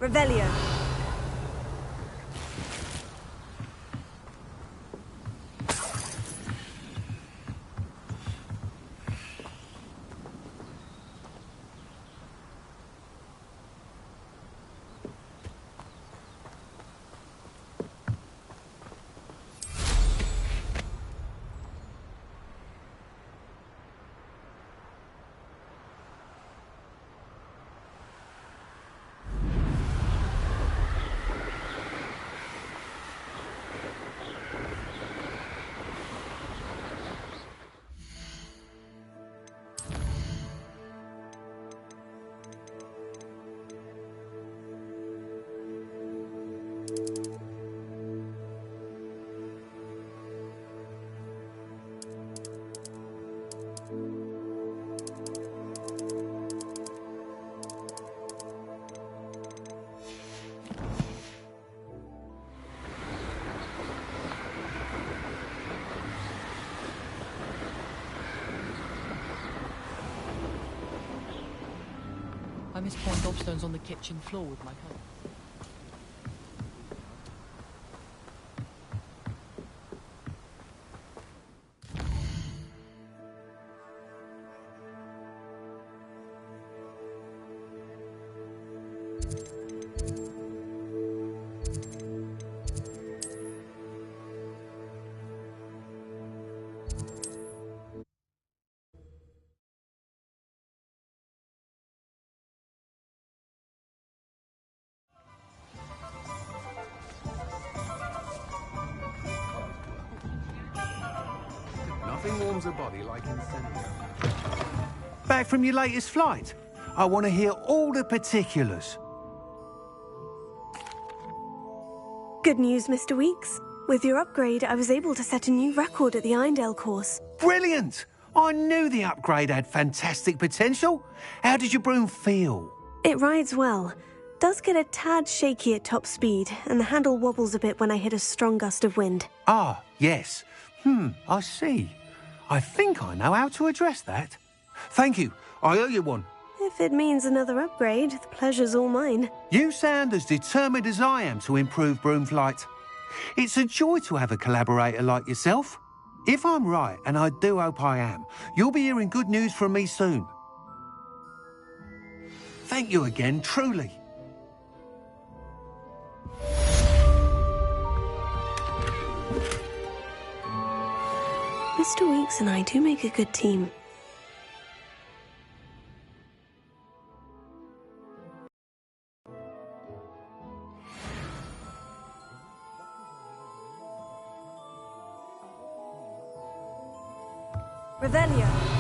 Revelio. I missed pouring gobstones on the kitchen floor with my coat. Nothing warms a body like incendio. Back from your latest flight? I want to hear all the particulars. Good news, Mr. Weeks. With your upgrade, I was able to set a new record at the Irondale course. Brilliant! I knew the upgrade had fantastic potential. How did your broom feel? It rides well. Does get a tad shaky at top speed, and the handle wobbles a bit when I hit a strong gust of wind. Ah, yes. I see. I think I know how to address that. Thank you. I owe you one. If it means another upgrade, the pleasure's all mine. You sound as determined as I am to improve broom flight. It's a joy to have a collaborator like yourself. If I'm right, and I do hope I am, you'll be hearing good news from me soon. Thank you again, truly. Mr. Weeks and I do make a good team. Revelio.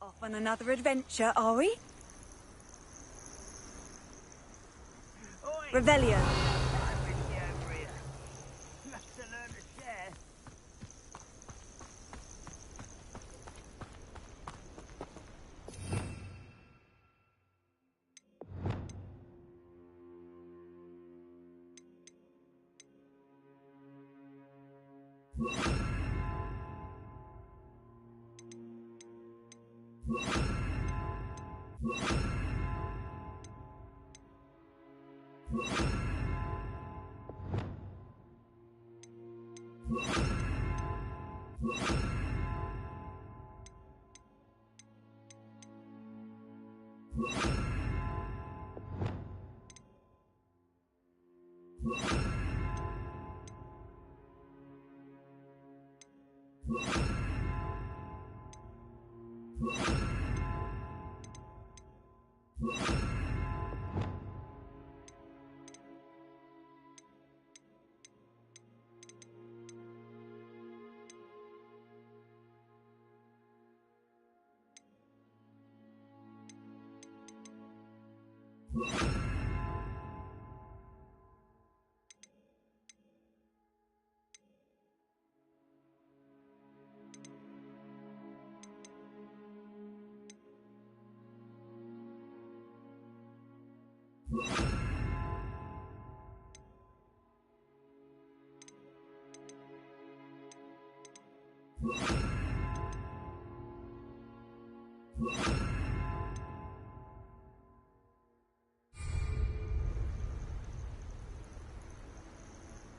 Off on another adventure, are we? Revelio.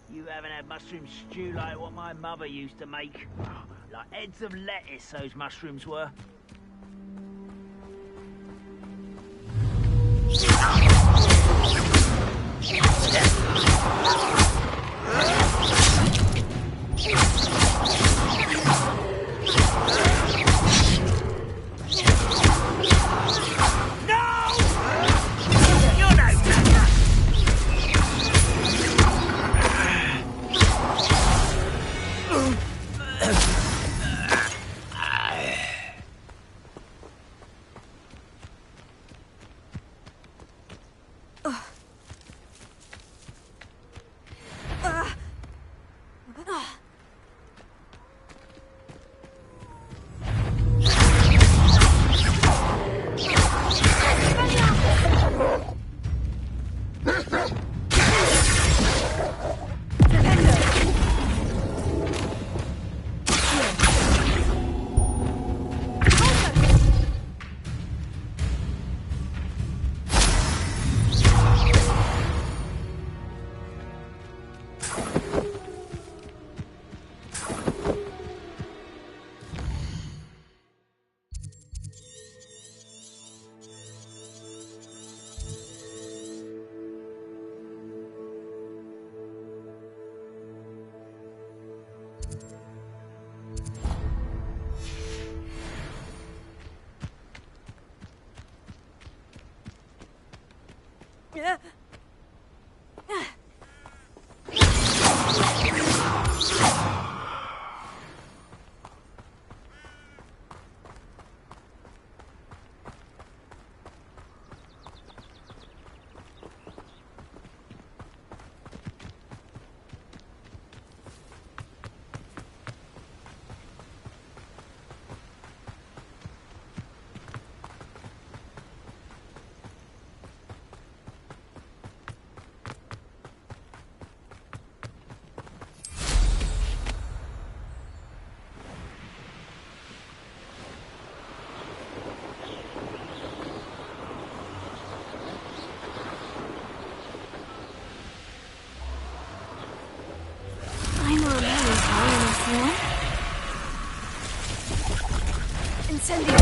You haven't had mushroom stew like what my mother used to make. Like heads of lettuce, those mushrooms were. Yeah. Incendio!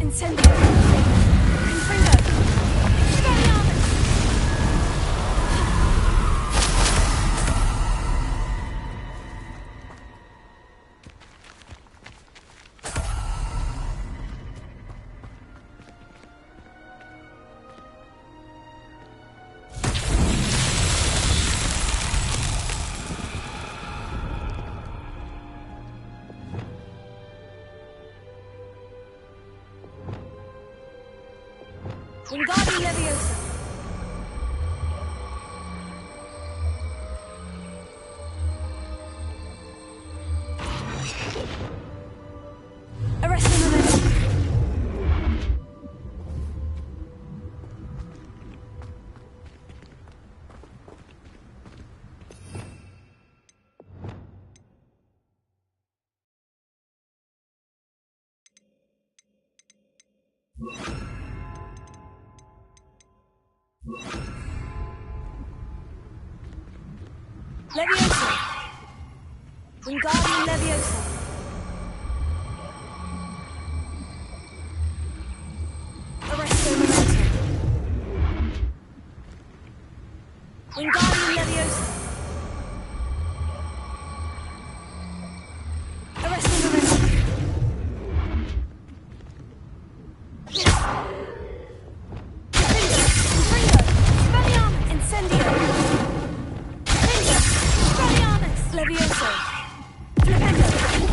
Incendio! Wingardium Leviosa. Arresting momentum. Leviosa. Wingardium Leviosa. Arresto momentum. Wingardium Leviosa. Arresto momentum. Expelliarmus. Incendio. Leviosa. Flipendo.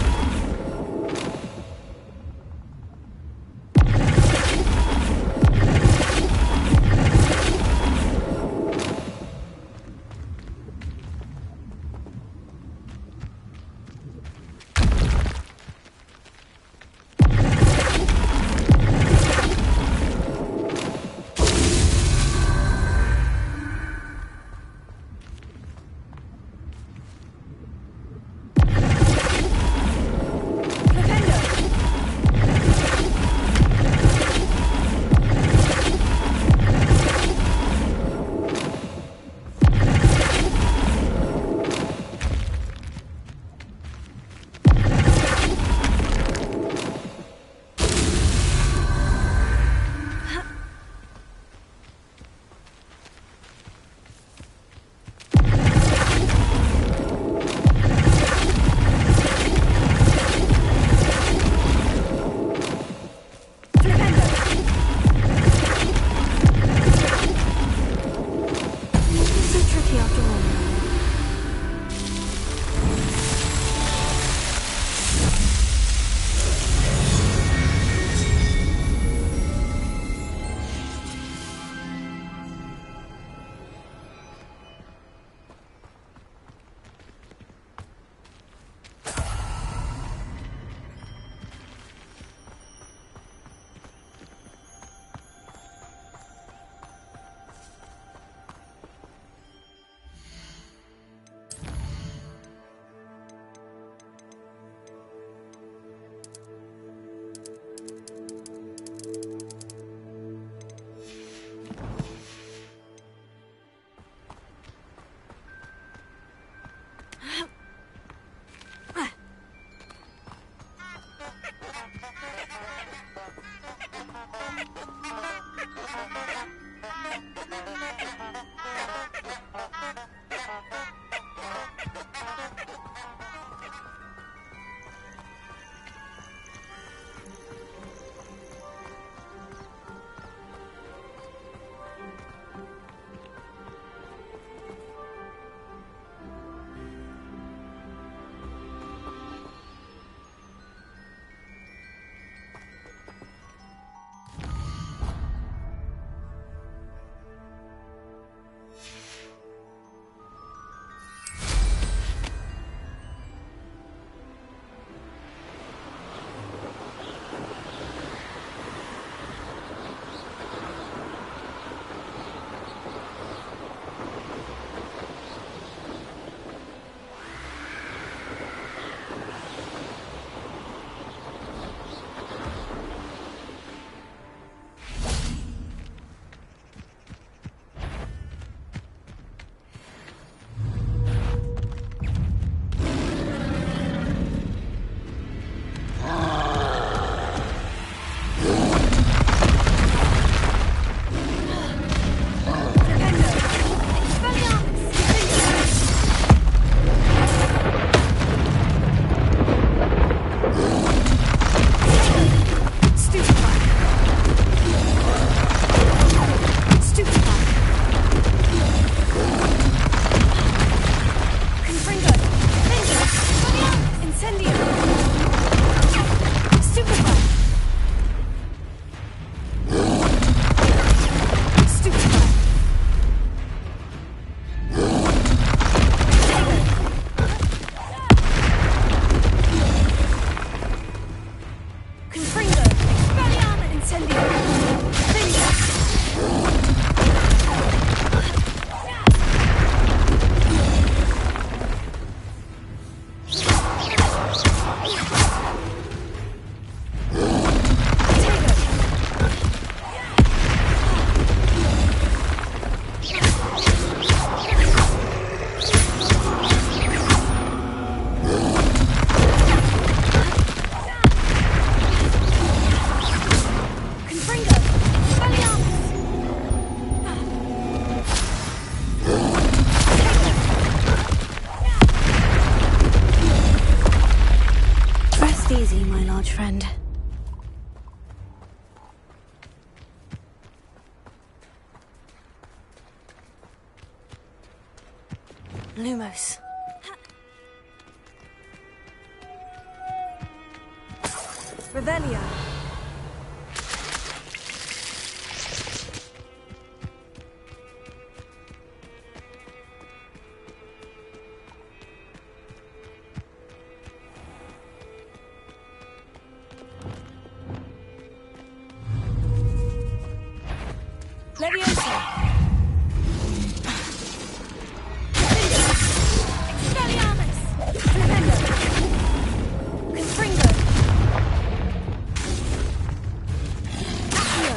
Confringo! Expelliarmus! Incendio! Finish! Rest easy, my large friend. Lumos. Revelio. Leviosa! Expelliarmus! Defendo! Confringo! Accio!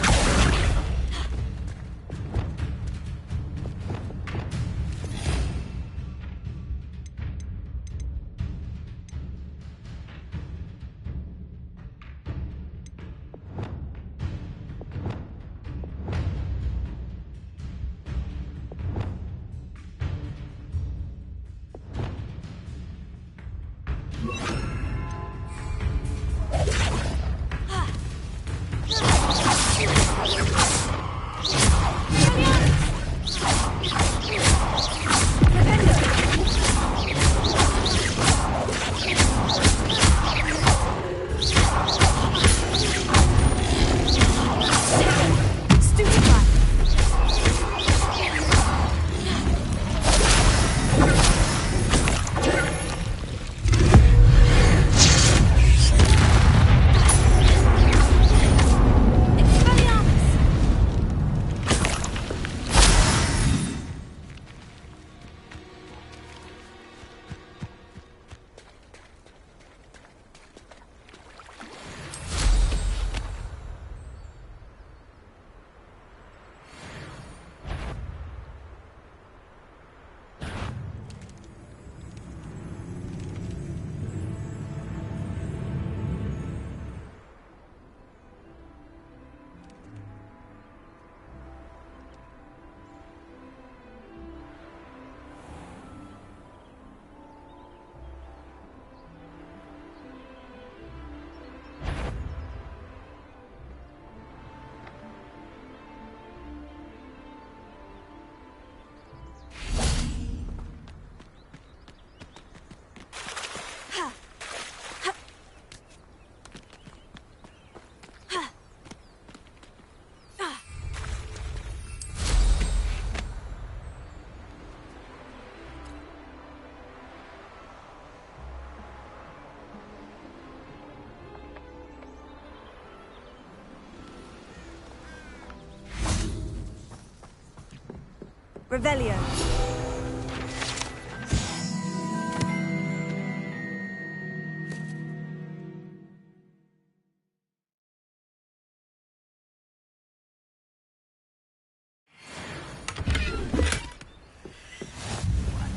Revelio.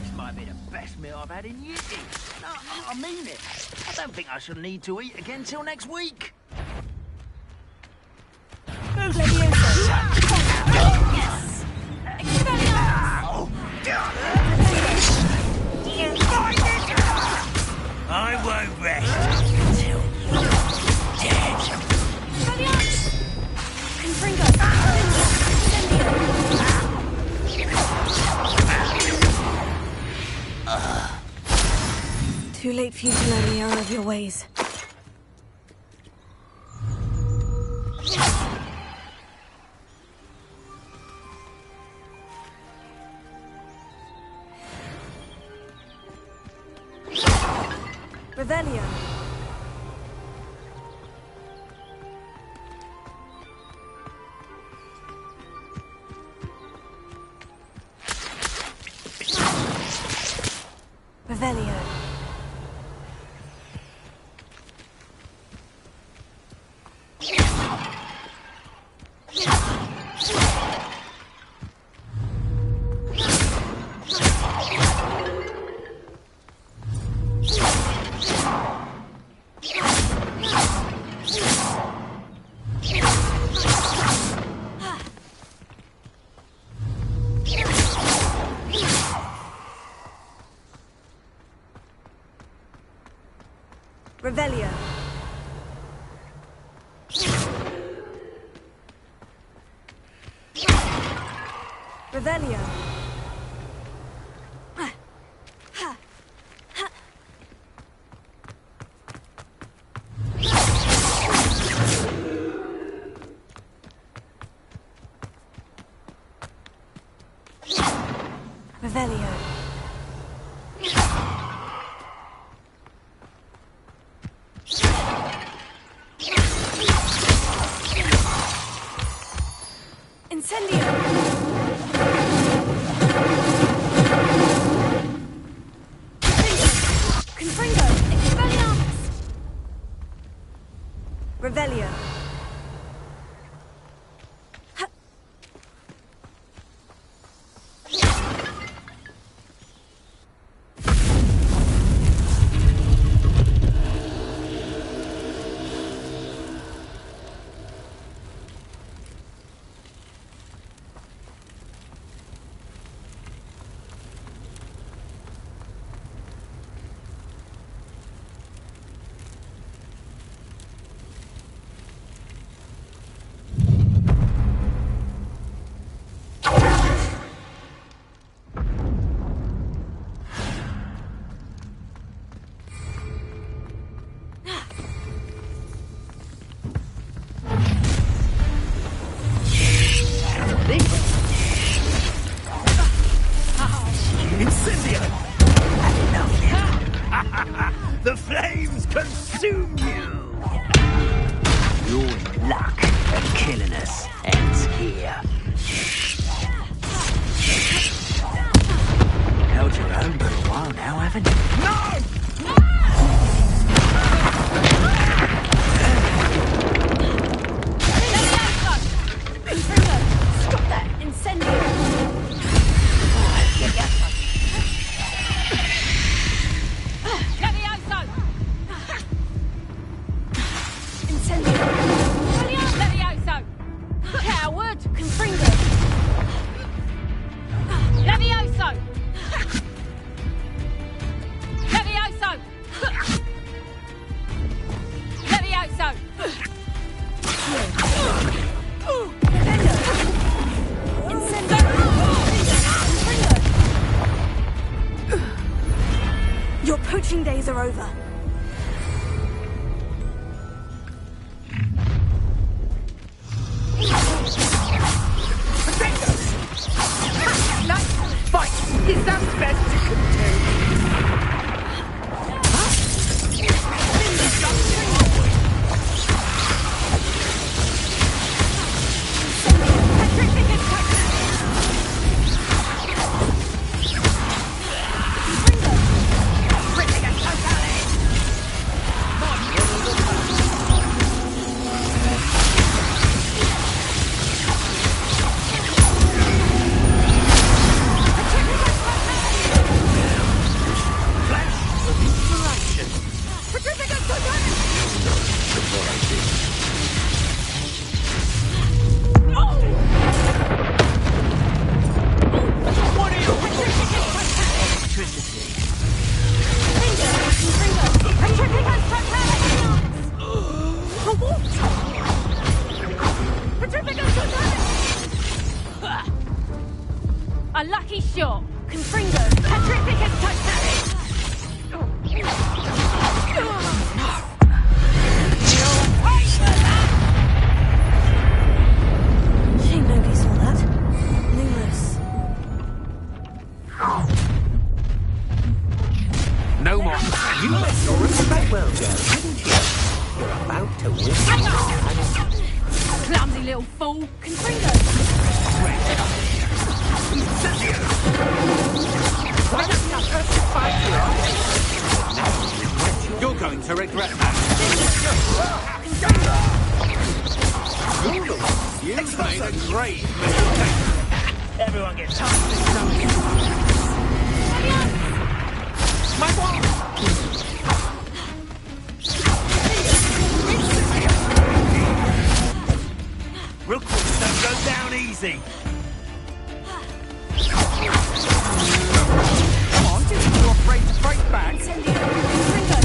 This might be the best meal I've had in years. No, I mean it. I don't think I shall need to eat again till next week. Yes! Expelliarmus! I won't rest till you're dead. Expelliarmus! Confringo! Too late for you to learn the error of your ways. Revelio. Revelio. Revelio. Revelio. Incendio. Confringo. Expelliarmus. Revelio. The flames consume you! Your luck at killing us ends here. Held your own for a while now, haven't you? No! Stop that! Incendio! Levioso! Incendio! Levioso! Coward! Confringo! Levioso! Levioso! Levioso! Your poaching days are over. Fight! Is that best you can A lucky shot. Confringo. Petrificus totalis. Shame nobody saw that. Numerous. No more. You let your respect well go, didn't you? You're about to win. Clumsy little fool. Confringo. You're going to regret that. You're the one. You made a great mistake. Everyone gets tough this My wand! Rookwoods don't go down easy. Come on, you're afraid to break back. Incendio. Confringo.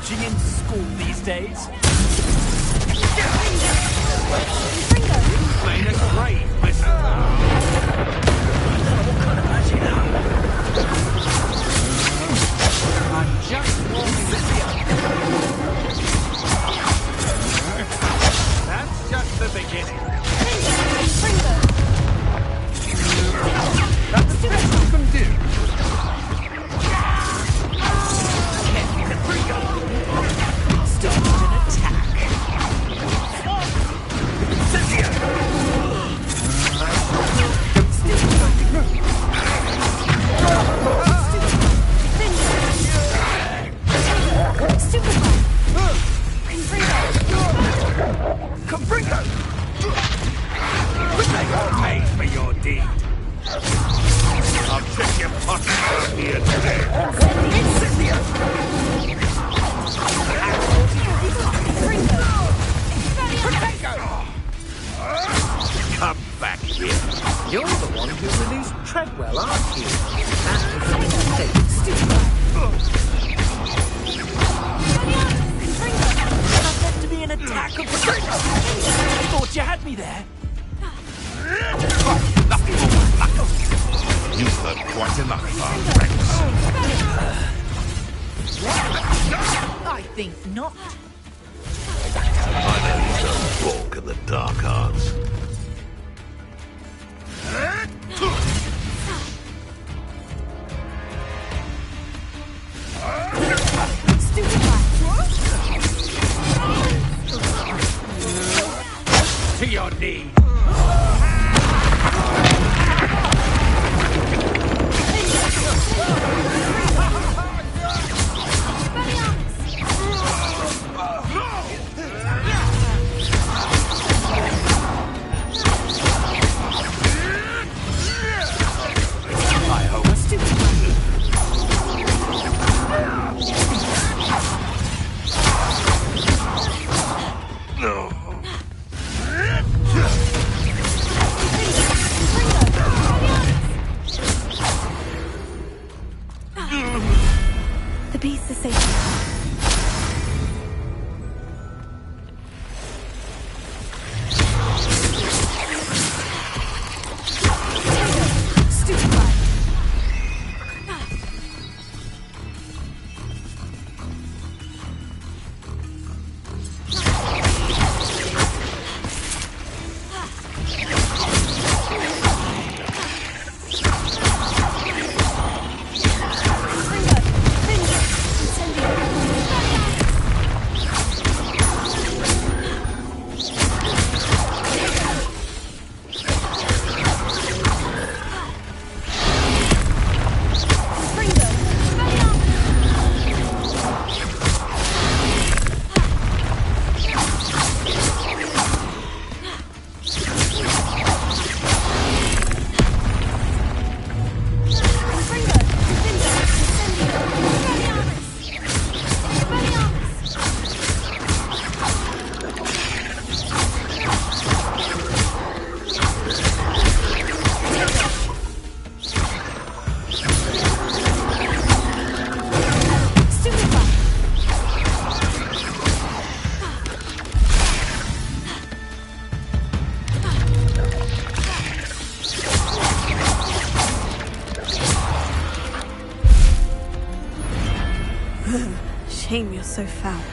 teaching in school these days? Made a great whistle. I'm just warming this up. That's just the beginning. That's the best you can do. Started an attack. Confringo! They will pay for your deed. I'll check your pockets out here today. Come back here. You're the one who released Treadwell, aren't you? That was a mistake. Not meant to be an attack of thought you had me there. You've heard quite enough, our friends. I think not. I know you don't balk at the dark arts. To your knees. The beasts are safe. Shame you're so foul.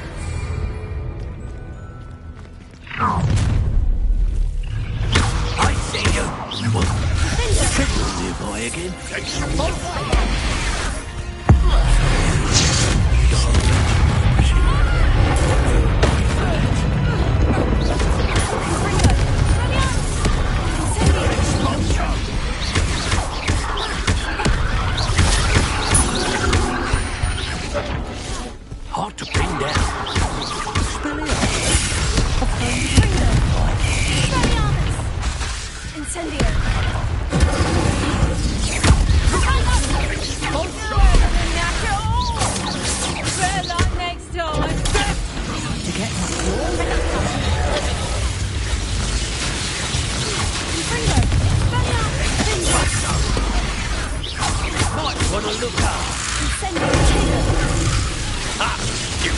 I see you. What? Treadwell nearby again. Hard to pin down. Incendio. Better luck next time. To get my might want to look up. Incendio. Ha! You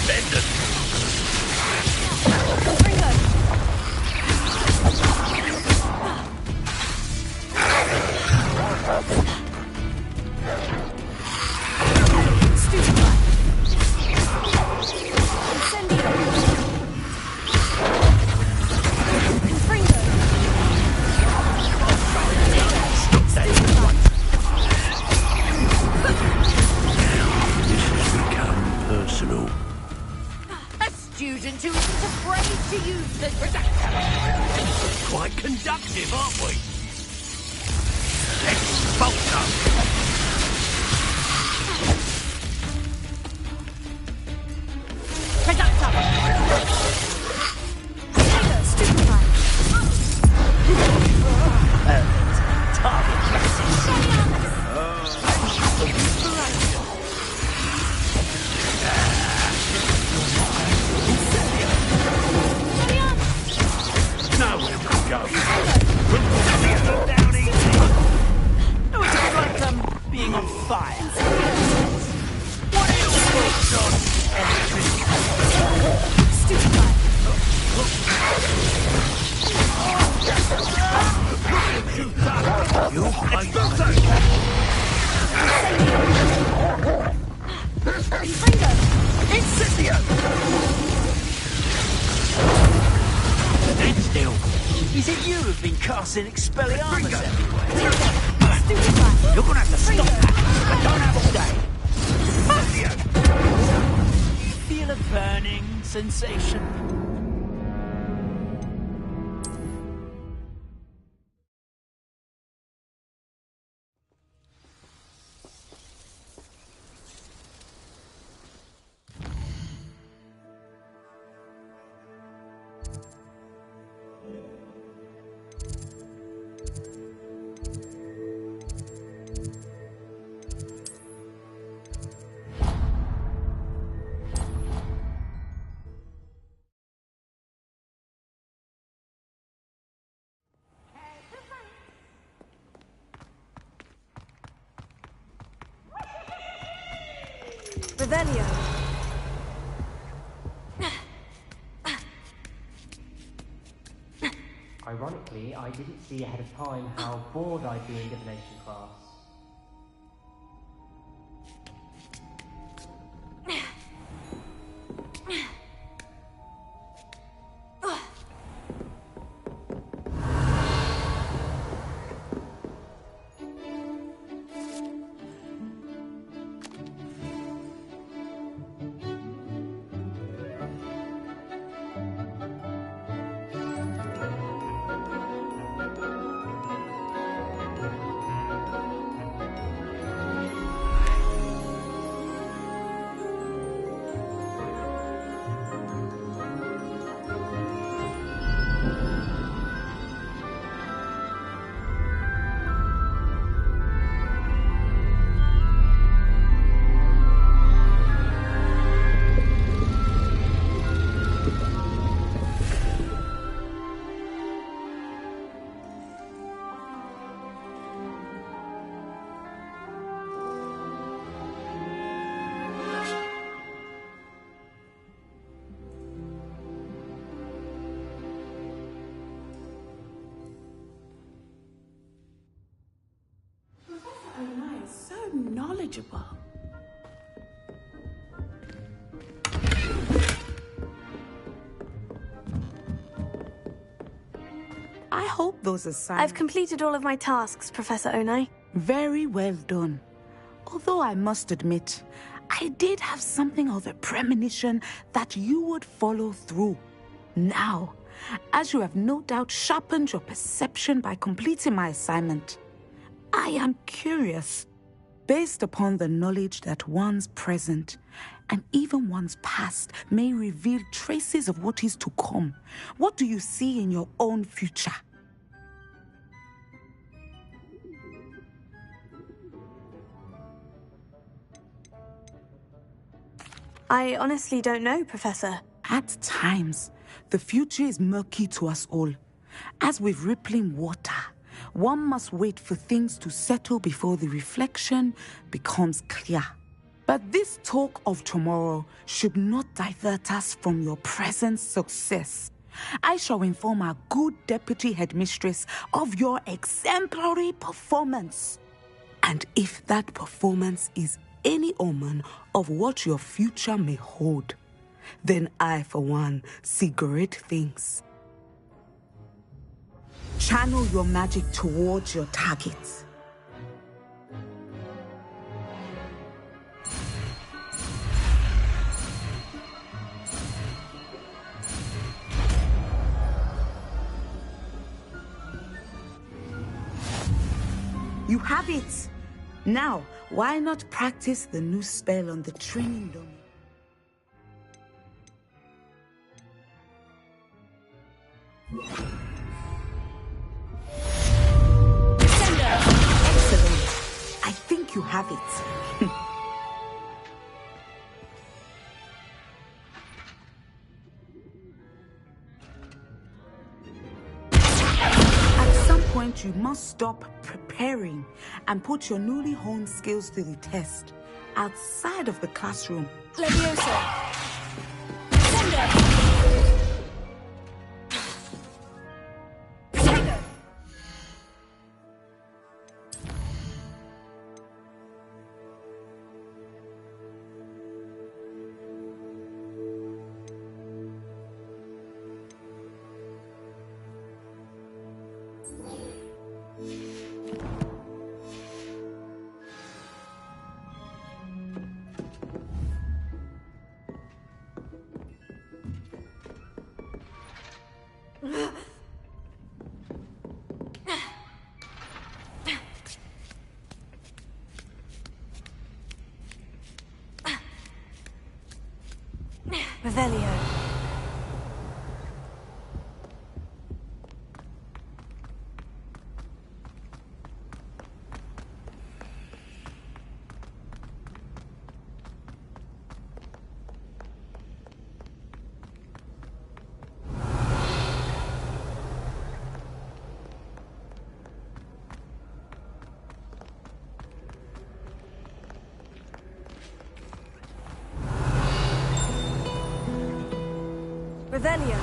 Student who isn't afraid to use the projector. Quite conductive, aren't we? Expulsor! Projector! Stupefy! Target practice. Nowhere to go. Down easy. Oh, it's a bit like being on fire. What are your thoughts on Stupefy! You'll pay. Incendio? Stand still. Is it you who've been casting Expelliarmus everywhere? Stupefy! You're gonna have to stop that. I don't have all day. You feel a burning sensation? Revelio. Ironically, I didn't see ahead of time how bored I'd be in divination class. So knowledgeable. I hope those assignments... I've completed all of my tasks, Professor Onai. Very well done. Although I must admit, I did have something of a premonition that you would follow through. Now, as you have no doubt sharpened your perception by completing my assignment, I am curious, based upon the knowledge that one's present and even one's past may reveal traces of what is to come. What do you see in your own future? I honestly don't know, Professor. At times, the future is murky to us all. As with rippling water, one must wait for things to settle before the reflection becomes clear. But this talk of tomorrow should not divert us from your present success. I shall inform our good deputy headmistress of your exemplary performance. And if that performance is any omen of what your future may hold, then I, for one, see great things. Channel your magic towards your targets. You have it! Now, why not practice the new spell on the training dummy? Excellent! I think you have it. You must stop preparing and put your newly honed skills to the test outside of the classroom. Leviosa! Revelio. Revelio.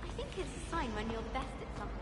I think it's a sign when you're the best at something.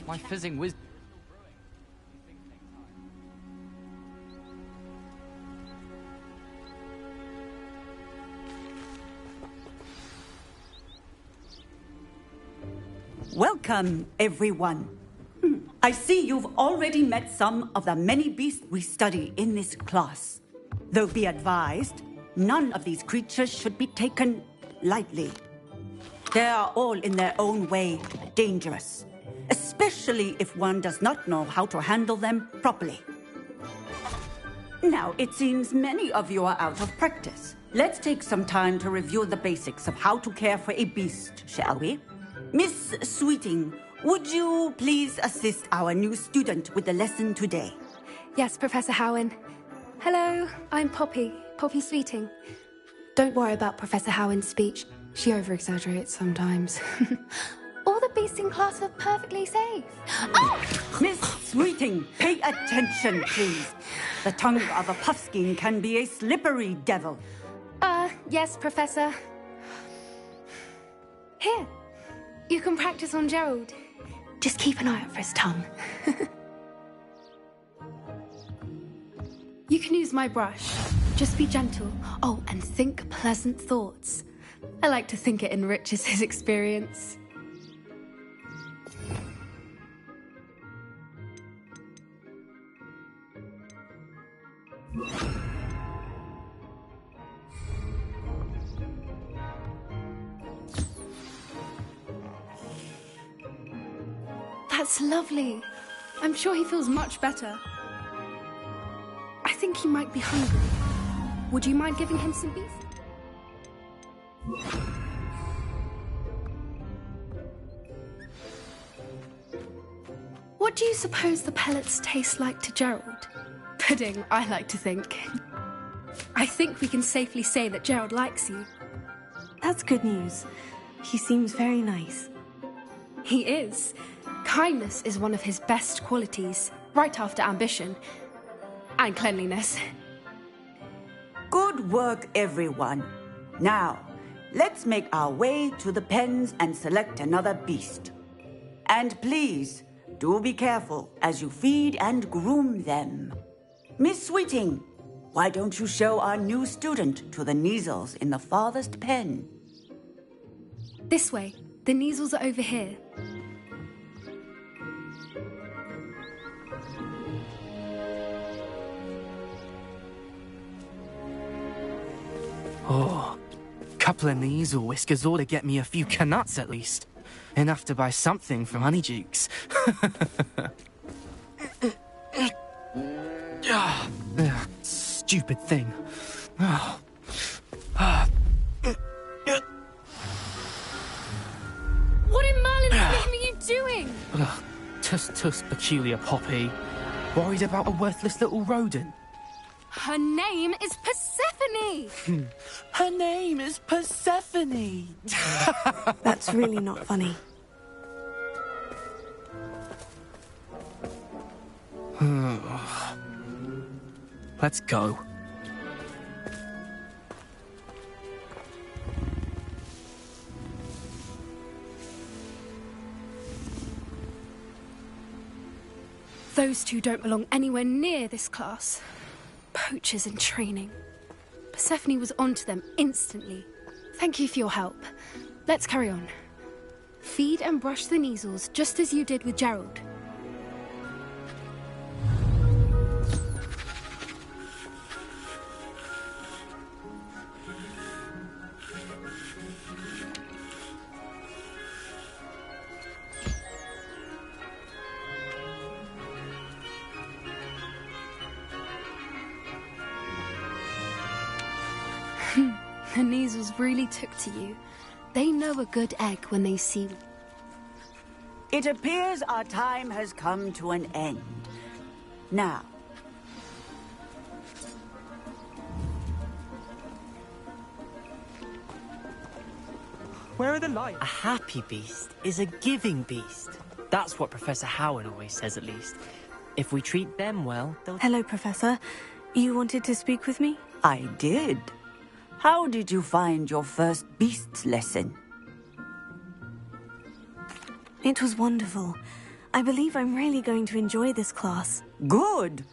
My fizzing wisdom. Welcome, everyone. I see you've already met some of the many beasts we study in this class. Though be advised, none of these creatures should be taken lightly. They are all in their own way dangerous, especially if one does not know how to handle them properly. Now, it seems many of you are out of practice. Let's take some time to review the basics of how to care for a beast, shall we? Miss Sweeting, would you please assist our new student with the lesson today? Yes, Professor Howen. Hello, I'm Poppy Sweeting. Don't worry about Professor Howen's speech. She over-exaggerates sometimes. All the beasts in class are perfectly safe. Oh! Miss Sweeting, pay attention, please. The tongue of a puffskein can be a slippery devil. Yes, Professor. Here, you can practice on Gerald. Just keep an eye out for his tongue. You can use my brush. Just be gentle. Oh, and think pleasant thoughts. I like to think it enriches his experience. That's lovely. I'm sure he feels much better. I think he might be hungry. Would you mind giving him some beef? What do you suppose the pellets taste like to Gerald? Pudding, I like to think. I think we can safely say that Gerald likes you. That's good news. He seems very nice. He is. Kindness is one of his best qualities, right after ambition. And cleanliness. Good work, everyone. Now, let's make our way to the pens and select another beast. And please, do be careful as you feed and groom them. Miss Sweeting, why don't you show our new student to the Kneazles in the farthest pen? This way. The Kneazles are over here. Oh, couple of Kneazle whiskers ought to get me a few canuts at least. Enough to buy something from Honeydukes. Stupid thing. What in Merlin's name are you doing? Tuss, peculiar Poppy. Worried about a worthless little rodent? Her name is Persephone! Her name is Persephone! That's really not funny. Let's go. Those two don't belong anywhere near this class. Poachers in training. Persephone was onto them instantly. Thank you for your help. Let's carry on. Feed and brush the Kneazles just as you did with Gerald. The Kneazles really took to you. They know a good egg when they see one. It appears our time has come to an end. Now, where are the lights? A happy beast is a giving beast. That's what Professor Howard always says, at least. If we treat them well, they'll... Hello, Professor. You wanted to speak with me? I did. How did you find your first beasts lesson? It was wonderful. I believe I'm really going to enjoy this class. Good.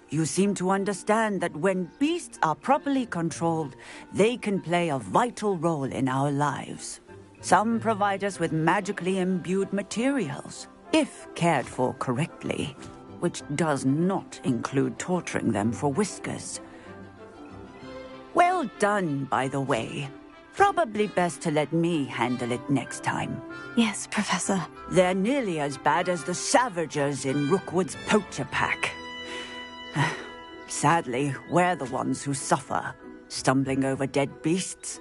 You seem to understand that when beasts are properly controlled, they can play a vital role in our lives. Some provide us with magically imbued materials, if cared for correctly, which does not include torturing them for whiskers. Well done, by the way. Probably best to let me handle it next time. Yes, Professor. They're nearly as bad as the Savagers in Rookwood's poacher pack. Sadly, we're the ones who suffer, stumbling over dead beasts.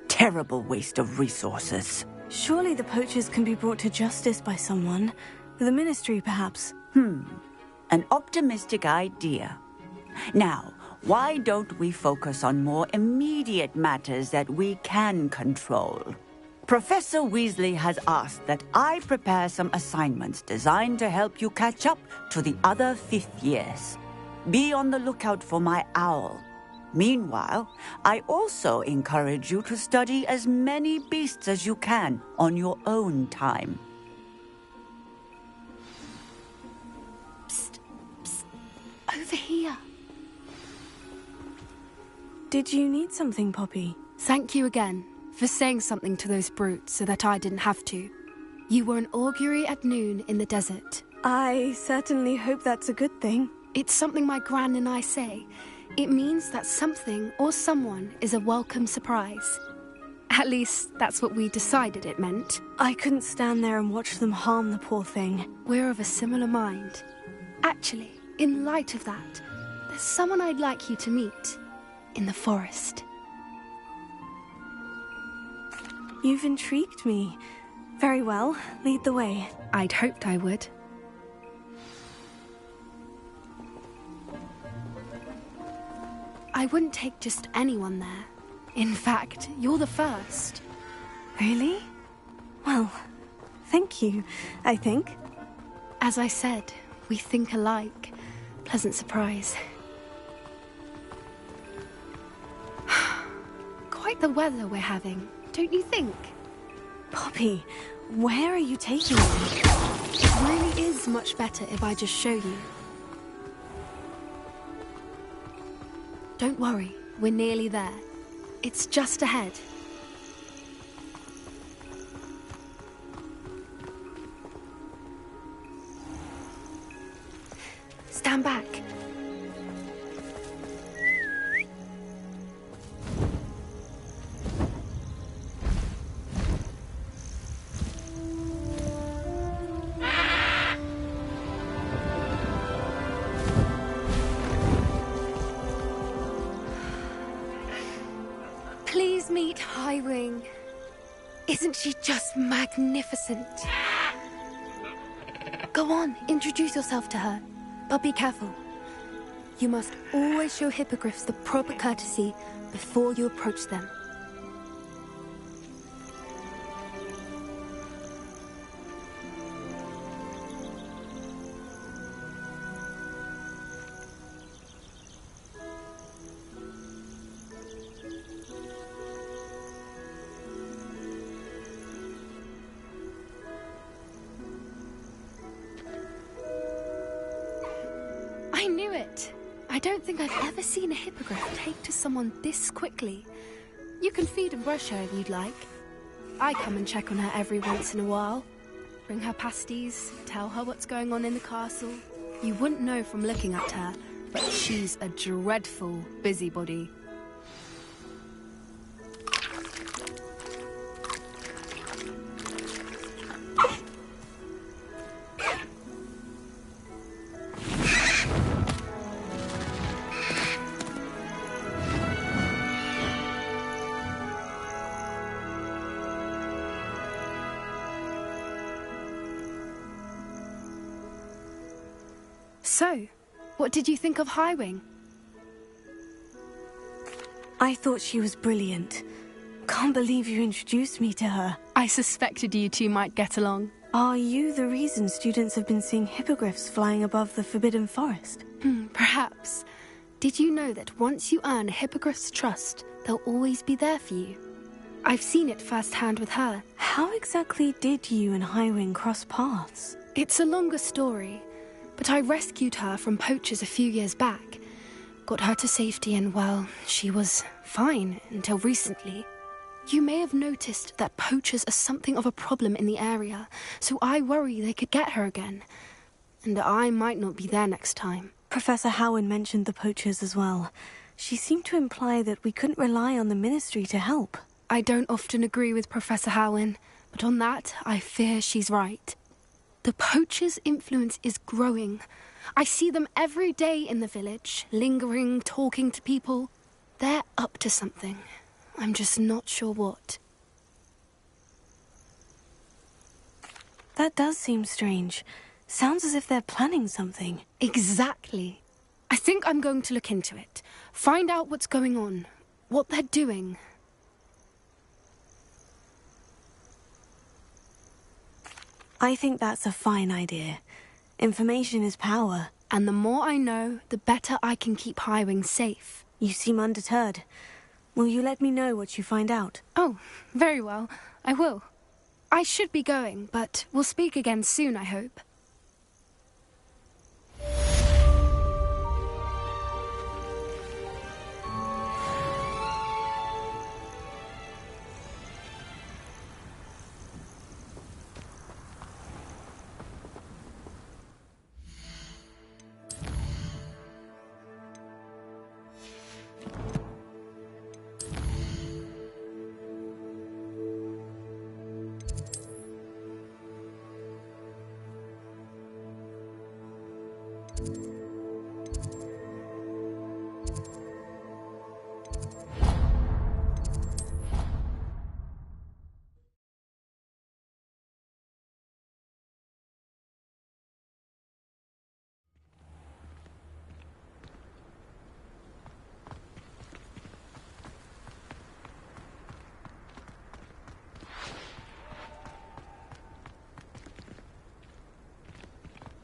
Terrible waste of resources. Surely the poachers can be brought to justice by someone. The Ministry, perhaps. An optimistic idea. Now, why don't we focus on more immediate matters that we can control? Professor Weasley has asked that I prepare some assignments designed to help you catch up to the other 5th years. Be on the lookout for my owl. Meanwhile, I also encourage you to study as many beasts as you can on your own time. Did you need something, Poppy? Thank you again for saying something to those brutes so that I didn't have to. You were an augury at noon in the desert. I certainly hope that's a good thing. It's something my gran and I say. It means that something or someone is a welcome surprise. At least, that's what we decided it meant. I couldn't stand there and watch them harm the poor thing. We're of a similar mind. Actually, in light of that, there's someone I'd like you to meet. In the forest. You've intrigued me. Very well, lead the way. I'd hoped I would. I wouldn't take just anyone there. In fact, you're the first. Really? Well, thank you, I think. As I said, we think alike. Pleasant surprise. Quite the weather we're having, don't you think? Poppy, where are you taking me? It really is much better if I just show you. Don't worry, we're nearly there. It's just ahead. Stand back. Please meet Highwing. Isn't she just magnificent? Go on, introduce yourself to her. But be careful. You must always show hippogriffs the proper courtesy before you approach them. I knew it! I don't think I've ever seen a hippogriff take to someone this quickly. You can feed and brush her if you'd like. I come and check on her every once in a while. Bring her pasties, tell her what's going on in the castle. You wouldn't know from looking at her, but she's a dreadful busybody. So, what did you think of Highwing? I thought she was brilliant. Can't believe you introduced me to her. I suspected you two might get along. Are you the reason students have been seeing hippogriffs flying above the Forbidden Forest? Perhaps. Did you know that once you earn a hippogriff's trust, they'll always be there for you? I've seen it firsthand with her. How exactly did you and Highwing cross paths? It's a longer story, but I rescued her from poachers a few years back. Got her to safety and, well, she was fine until recently. You may have noticed that poachers are something of a problem in the area, so I worry they could get her again. And I might not be there next time. Professor Howen mentioned the poachers as well. She seemed to imply that we couldn't rely on the Ministry to help. I don't often agree with Professor Howen, but on that, I fear she's right. The poachers' influence is growing. I see them every day in the village, lingering, talking to people. They're up to something. I'm just not sure what. That does seem strange. Sounds as if they're planning something. Exactly. I think I'm going to look into it. Find out what's going on. What they're doing. I think that's a fine idea. Information is power. And the more I know, the better I can keep Highwing safe. You seem undeterred. Will you let me know what you find out? Oh, very well. I will. I should be going, but we'll speak again soon, I hope.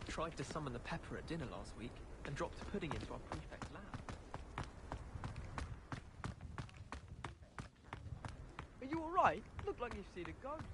Tried to summon the pepper at dinner last week and dropped pudding into our prefect's lab. Are you alright? Look like you've seen a ghost.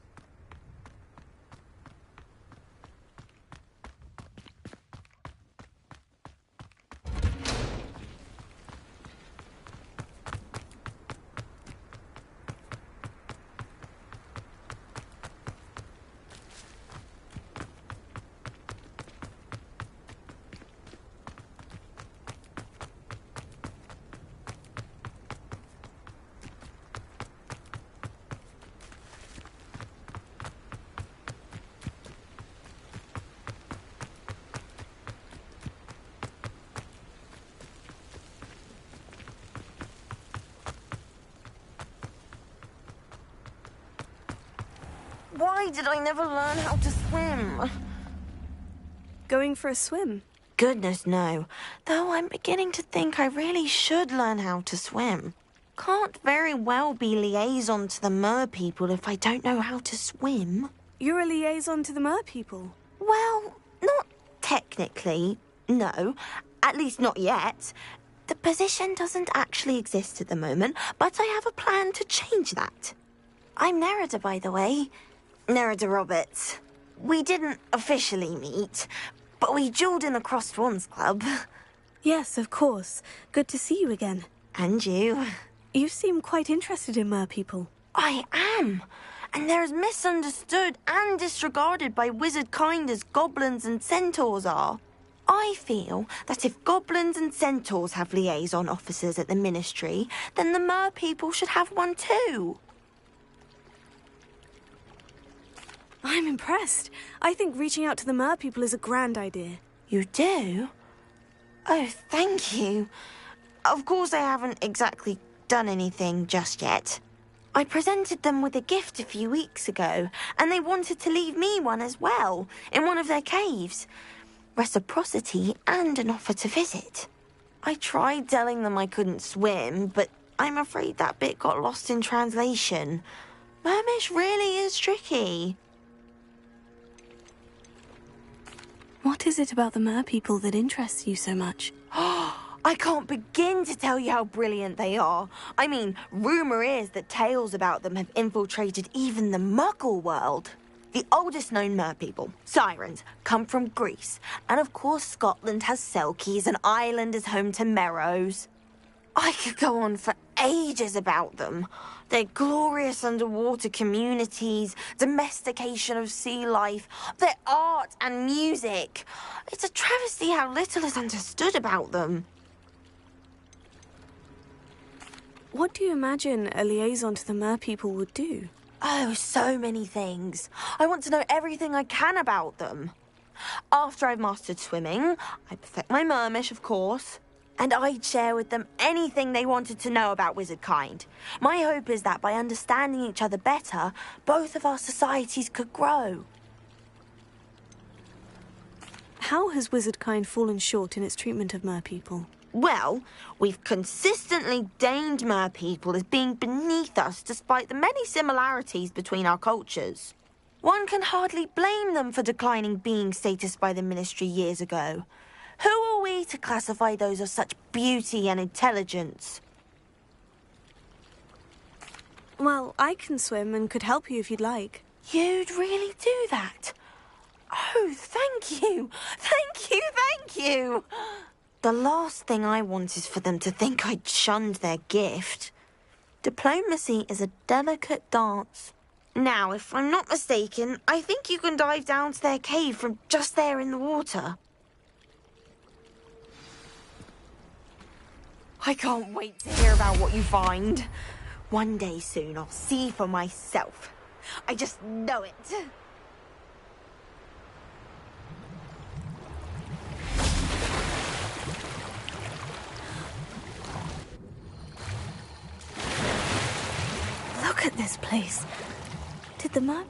Why did I never learn how to swim? Going for a swim? Goodness, no. Though I'm beginning to think I really should learn how to swim. Can't very well be liaison to the mer people if I don't know how to swim. You're a liaison to the mer people? Well, not technically, no. At least not yet. The position doesn't actually exist at the moment, but I have a plan to change that. I'm Nerida, by the way. Nerida Roberts. We didn't officially meet, but we duelled in the Cross Swans Club. Yes, of course. Good to see you again. And you. You seem quite interested in mer people. I am. And they're as misunderstood and disregarded by wizard kind as goblins and centaurs are. I feel that if goblins and centaurs have liaison officers at the ministry, then the mer people should have one too. I'm impressed. I think reaching out to the mer people is a grand idea. You do? Oh, thank you. Of course I haven't exactly done anything just yet. I presented them with a gift a few weeks ago, and they wanted to leave me one as well, in one of their caves. Reciprocity and an offer to visit. I tried telling them I couldn't swim, but I'm afraid that bit got lost in translation. Mermish really is tricky. What is it about the mer people that interests you so much? I can't begin to tell you how brilliant they are. I mean, rumour is that tales about them have infiltrated even the Muggle world. The oldest known mer people, sirens, come from Greece. And of course Scotland has Selkies and Ireland is home to Merrows. I could go on for ages about them. Their glorious underwater communities, domestication of sea life, their art and music. It's a travesty how little is understood about them. What do you imagine a liaison to the mer people would do? Oh, so many things. I want to know everything I can about them. After I've mastered swimming, I perfect my mermish, of course. And I'd share with them anything they wanted to know about wizard kind. My hope is that by understanding each other better, both of our societies could grow. How has wizard kind fallen short in its treatment of mer people? Well, we've consistently deemed mer people as being beneath us despite the many similarities between our cultures. One can hardly blame them for declining being status by the ministry years ago. Who are we to classify those of such beauty and intelligence? Well, I can swim and could help you if you'd like. You'd really do that? Oh, thank you! Thank you, thank you! The last thing I want is for them to think I'd shunned their gift. Diplomacy is a delicate dance. Now, if I'm not mistaken, I think you can dive down to their cave from just there in the water. I can't wait to hear about what you find. One day soon, I'll see for myself. I just know it. place. Did the map?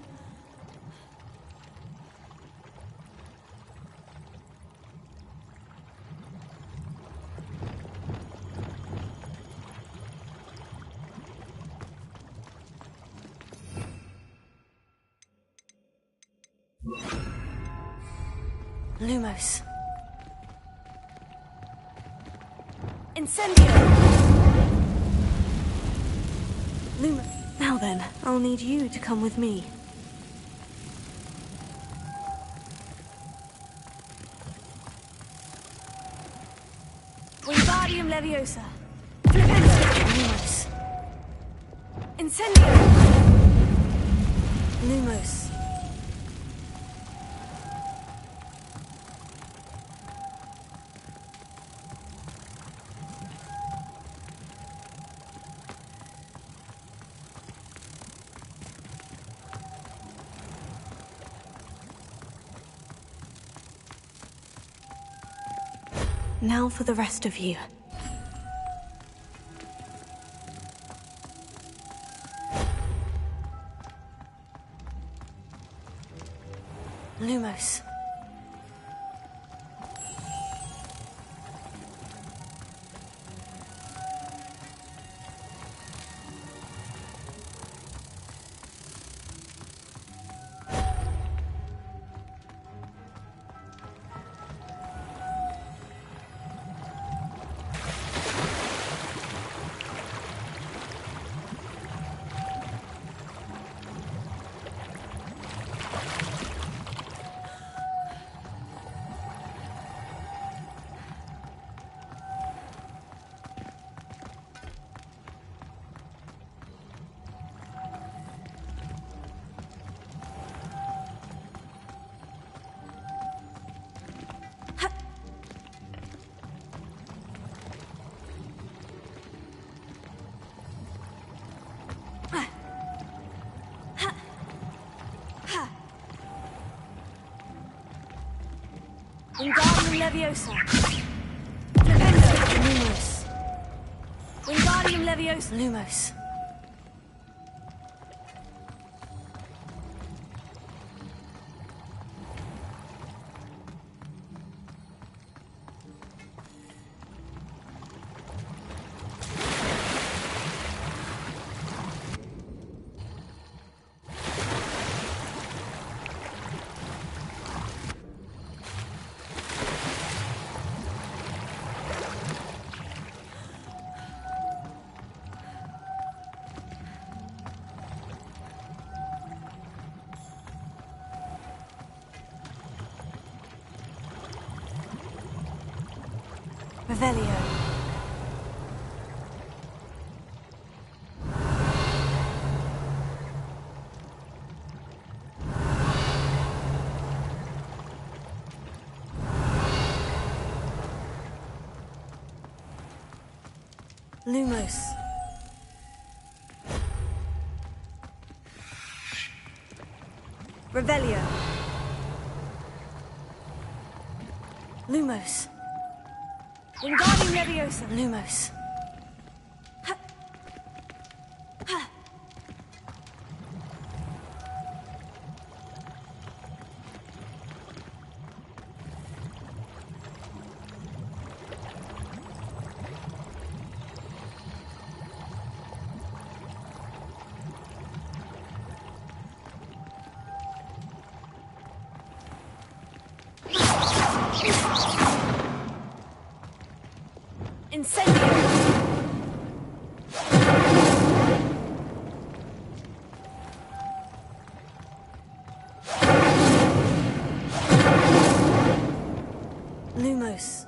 Lumos. Incendio! Now then, I'll need you to come with me. Wingardium Leviosa. Flipendo! Lumos. Incendio! Lumos. Now for the rest of you. Lumos. Wingardium Leviosa. Flipendo! Lumos. Wingardium Leviosa. Lumos. Revelio. Lumos. Revelio. Lumos. Wingardium Leviosa. Lumos. Incendio! Lumos.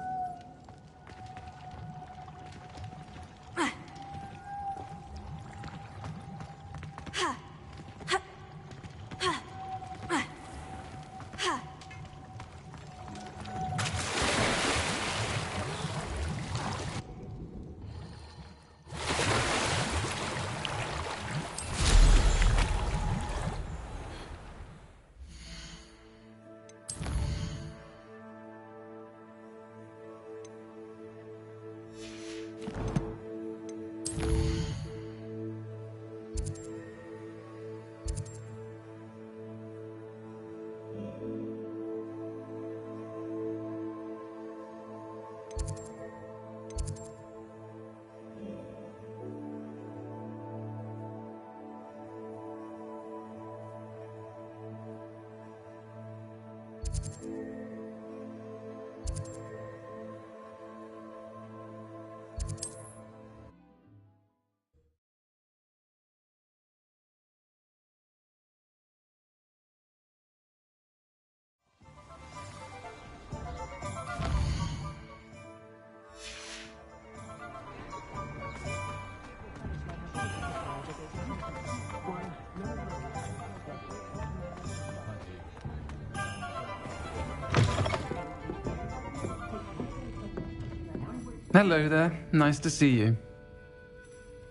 Hello there. Nice to see you.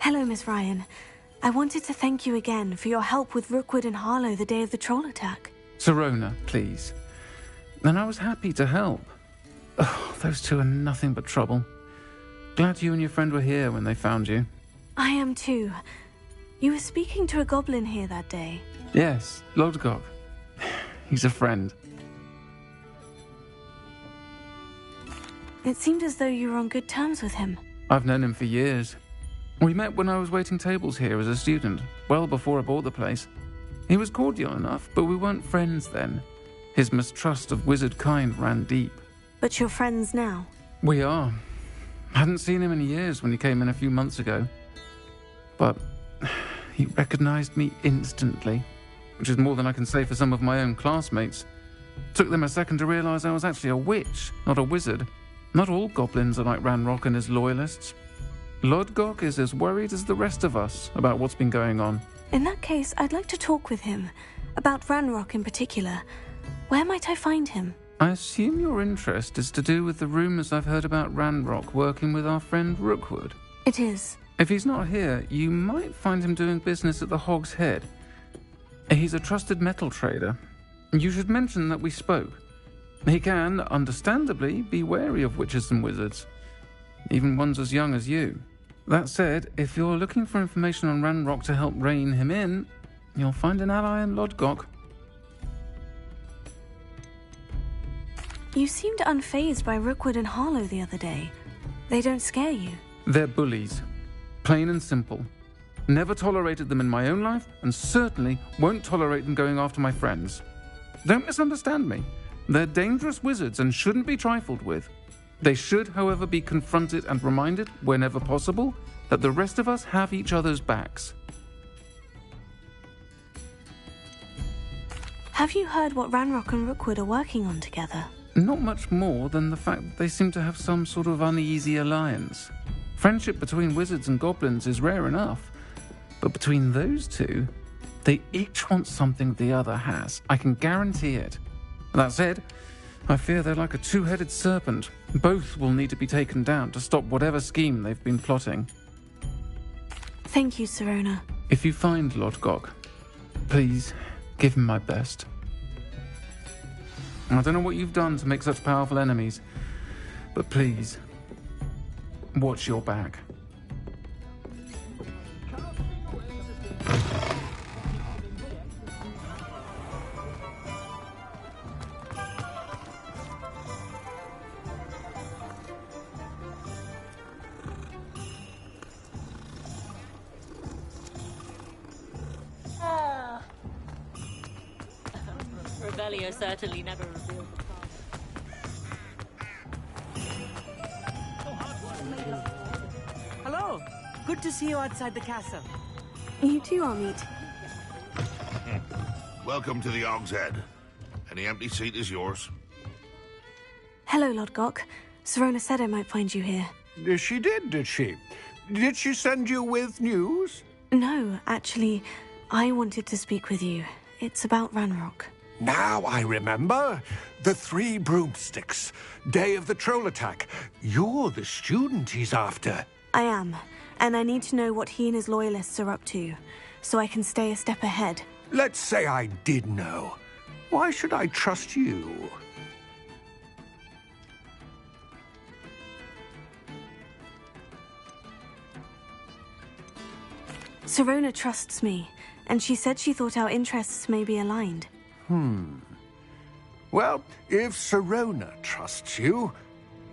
Hello, Miss Ryan. I wanted to thank you again for your help with Rookwood and Harlow the day of the troll attack. Sirona, please. And I was happy to help. Oh, those two are nothing but trouble. Glad you and your friend were here when they found you. I am too. You were speaking to a goblin here that day. Yes, Lodgok. He's a friend. It seemed as though you were on good terms with him. I've known him for years. We met when I was waiting tables here as a student, well before I bought the place. He was cordial enough, but we weren't friends then. His mistrust of wizard kind ran deep. But you're friends now? We are. Hadn't seen him in years when he came in a few months ago. But he recognized me instantly, which is more than I can say for some of my own classmates. Took them a second to realize I was actually a witch, not a wizard. Not all goblins are like Ranrock and his loyalists. Lodgok is as worried as the rest of us about what's been going on. In that case, I'd like to talk with him. About Ranrock in particular. Where might I find him? I assume your interest is to do with the rumors I've heard about Ranrock working with our friend Rookwood. It is. If he's not here, you might find him doing business at the Hog's Head. He's a trusted metal trader. You should mention that we spoke. He can, understandably, be wary of witches and wizards, even ones as young as you. That said, if you're looking for information on Ranrock to help rein him in, you'll find an ally in Lodgok. You seemed unfazed by Rookwood and Harlow the other day. They don't scare you. They're bullies. Plain and simple. Never tolerated them in my own life, and certainly won't tolerate them going after my friends. Don't misunderstand me. They're dangerous wizards and shouldn't be trifled with. They should, however, be confronted and reminded, whenever possible, that the rest of us have each other's backs. Have you heard what Ranrock and Rookwood are working on together? Not much more than the fact that they seem to have some sort of uneasy alliance. Friendship between wizards and goblins is rare enough, but between those two, they each want something the other has. I can guarantee it. That said, I fear they're like a two-headed serpent. Both will need to be taken down to stop whatever scheme they've been plotting. Thank you, Sirona. If you find Lodgok, please give him my best. I don't know what you've done to make such powerful enemies, but please, watch your back. Revelio certainly never revealed the past. Hello. Good to see you outside the castle. You too, Amit. Welcome to the Hog's Head. Any empty seat is yours. Hello, Lodgok. Sirona said I might find you here. She did she? Did she send you with news? No, actually, I wanted to speak with you. It's about Ranrock. Now I remember. The 3 broomsticks. Day of the troll attack. You're the student he's after. I am, and I need to know what he and his loyalists are up to, so I can stay a step ahead. Let's say I did know. Why should I trust you? Sirona trusts me, and she said she thought our interests may be aligned. Well, if Sirona trusts you,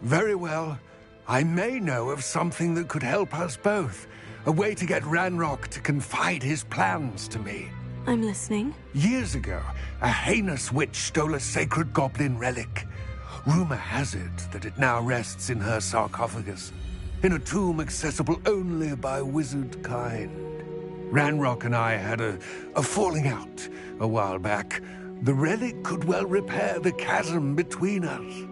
very well. I may know of something that could help us both. A way to get Ranrock to confide his plans to me. I'm listening. Years ago, a heinous witch stole a sacred goblin relic. Rumor has it that it now rests in her sarcophagus, in a tomb accessible only by wizard kind. Ranrock and I had a falling out a while back. The relic could well repair the chasm between us.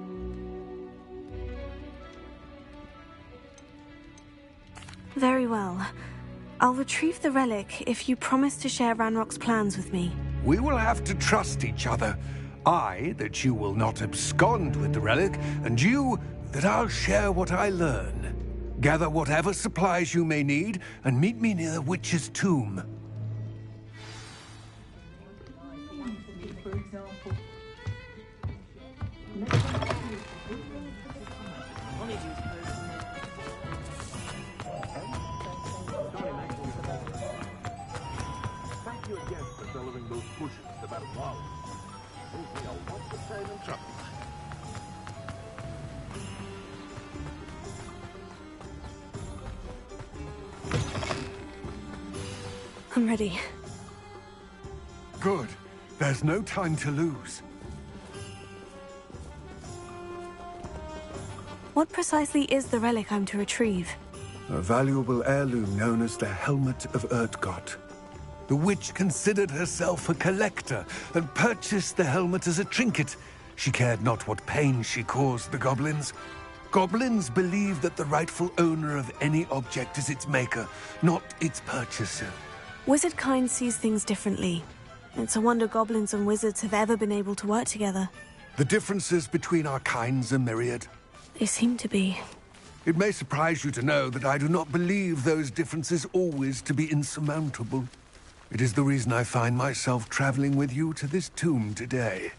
Very well. I'll retrieve the relic if you promise to share Ranrock's plans with me. We will have to trust each other. I, that you will not abscond with the relic, and you, that I'll share what I learn. Gather whatever supplies you may need, and meet me near the witch's tomb. Thank you again for following those bushes about wow. Saves me a lot of time and trouble. I'm ready. Good. There's no time to lose. What precisely is the relic I'm to retrieve? A valuable heirloom known as the Helmet of Urtgott. The witch considered herself a collector and purchased the helmet as a trinket. She cared not what pain she caused the goblins. Goblins believe that the rightful owner of any object is its maker, not its purchaser. Wizard kind sees things differently. It's a wonder goblins and wizards have ever been able to work together. The differences between our kinds are myriad. They seem to be. It may surprise you to know that I do not believe those differences always to be insurmountable. It is the reason I find myself traveling with you to this tomb today.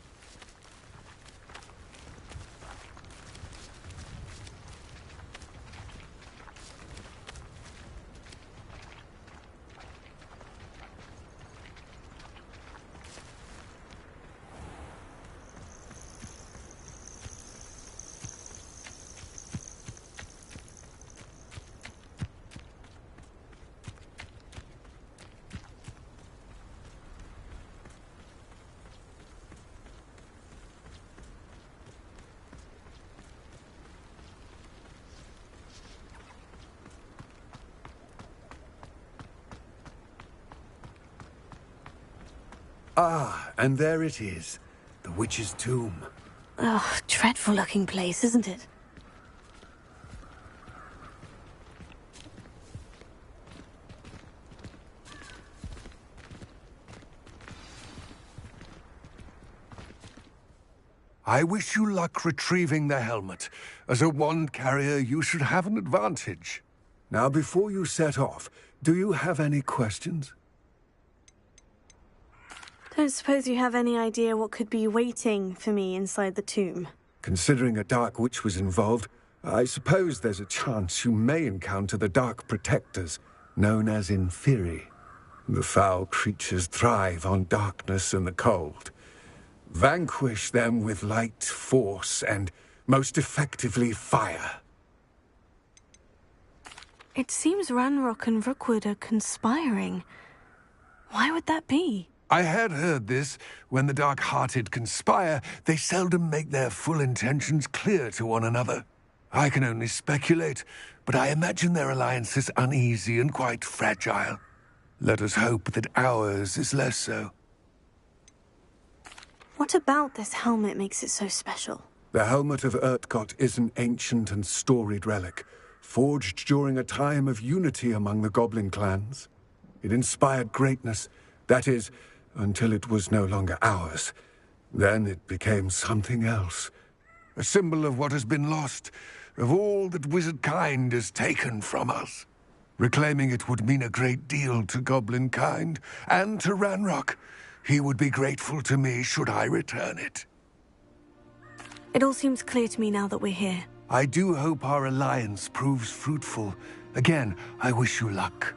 Ah, and there it is. The witch's tomb. Oh, dreadful looking place, isn't it? I wish you luck retrieving the helmet. As a wand carrier, you should have an advantage. Now, before you set off, do you have any questions? Don't suppose you have any idea what could be waiting for me inside the tomb? Considering a dark witch was involved, I suppose there's a chance you may encounter the Dark Protectors, known as Inferi. The foul creatures thrive on darkness and the cold. Vanquish them with light, force, and, most effectively, fire. It seems Ranrock and Rookwood are conspiring. Why would that be? I had heard this. When the dark-hearted conspire, they seldom make their full intentions clear to one another. I can only speculate, but I imagine their alliance is uneasy and quite fragile. Let us hope that ours is less so. What about this helmet makes it so special? The Helmet of Urtgott is an ancient and storied relic, forged during a time of unity among the goblin clans. It inspired greatness, that is, until it was no longer ours. Then it became something else. A symbol of what has been lost, of all that wizard kind has taken from us. Reclaiming it would mean a great deal to goblin kind, and to Ranrock. He would be grateful to me should I return it. It all seems clear to me now that we're here. I do hope our alliance proves fruitful. Again, I wish you luck.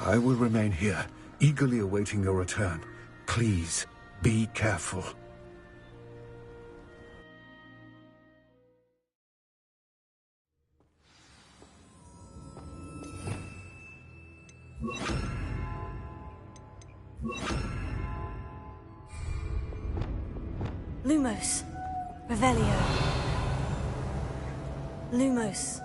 I will remain here, eagerly awaiting your return. Please, be careful. Lumos. Revelio. Lumos.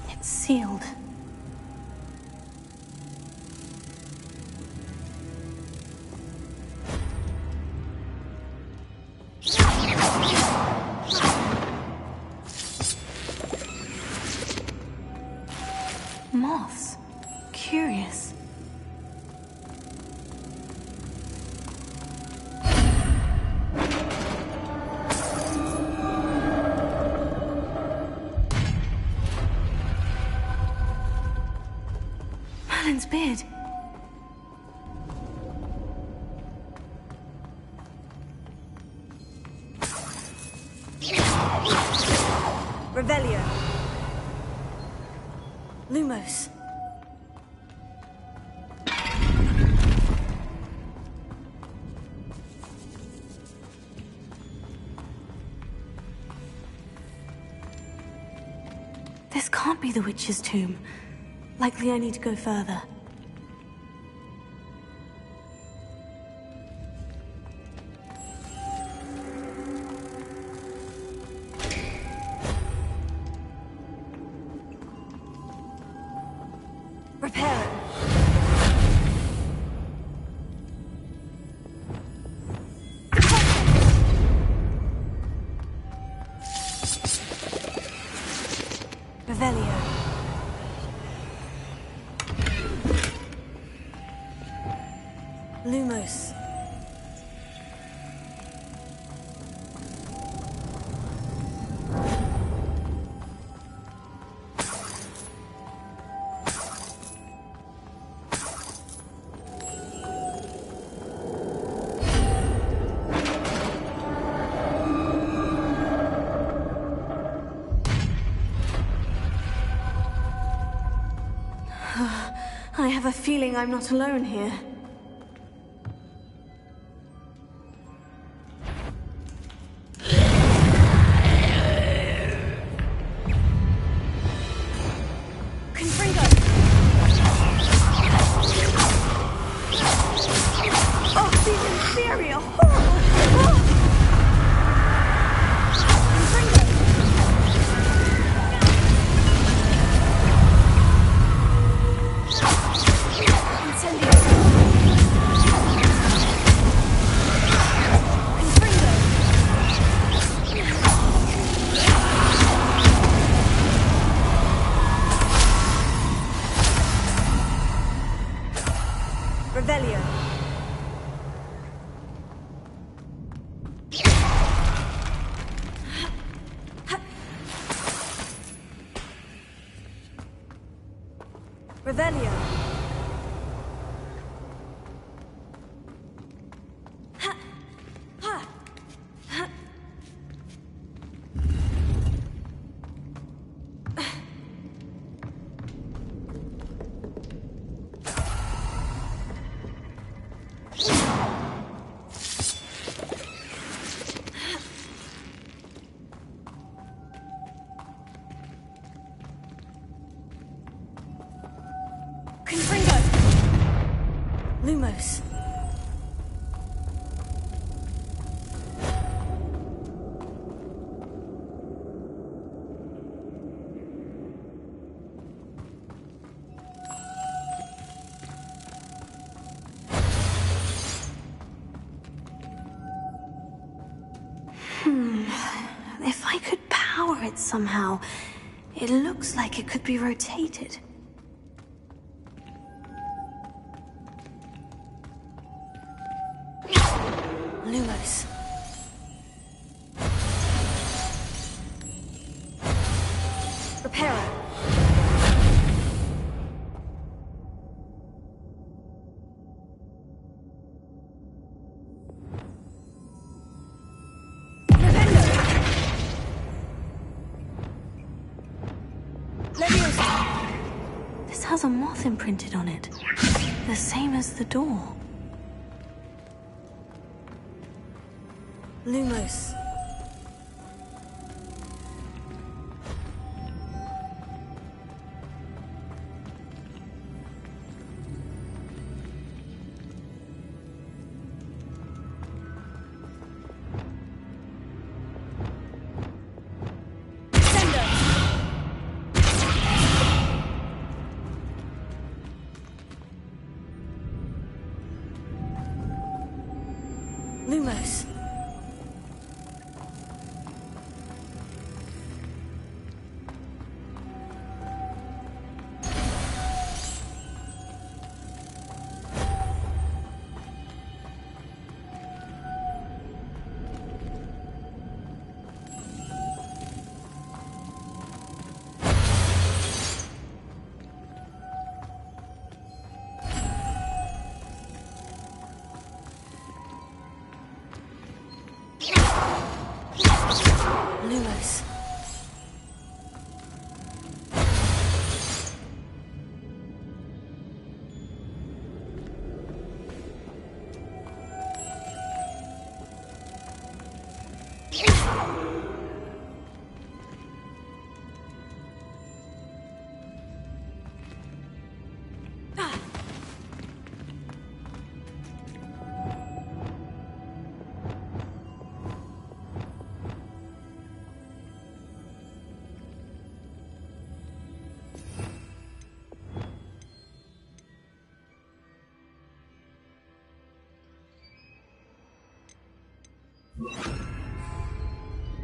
It's sealed. Howard's beard. Revelio. Lumos. This can't be the witch's tomb. Likely I need to go further. Repair it. Revelio. Lumos. I have a feeling I'm not alone here. Revelio. Revelio. Lumos. If I could power it somehow, it looks like it could be rotated. Lumos. Repair it. This has a moth imprinted on it. The same as the door. Lumos. Lumos.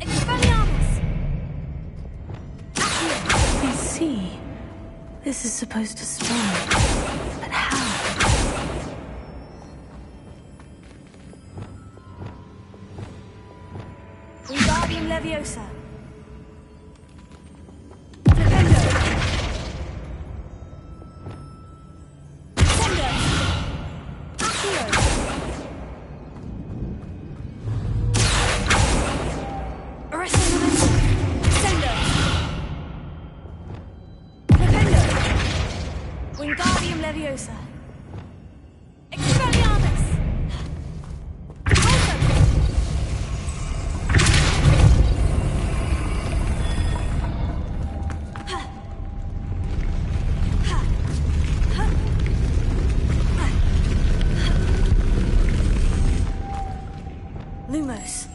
Expelliarmus! I see. This is supposed to spin. But how? Wingardium Leviosa. Wingardium Leviosa. Expelliarmus! Lumos.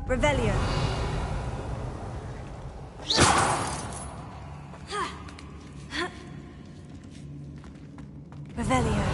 Revelio. Revelio.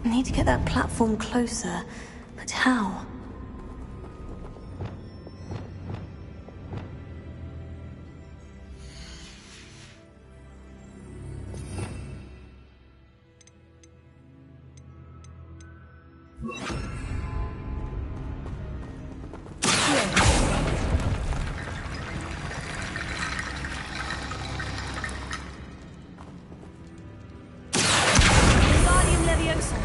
I need to get that platform closer, but how? Wingardium Leviosa.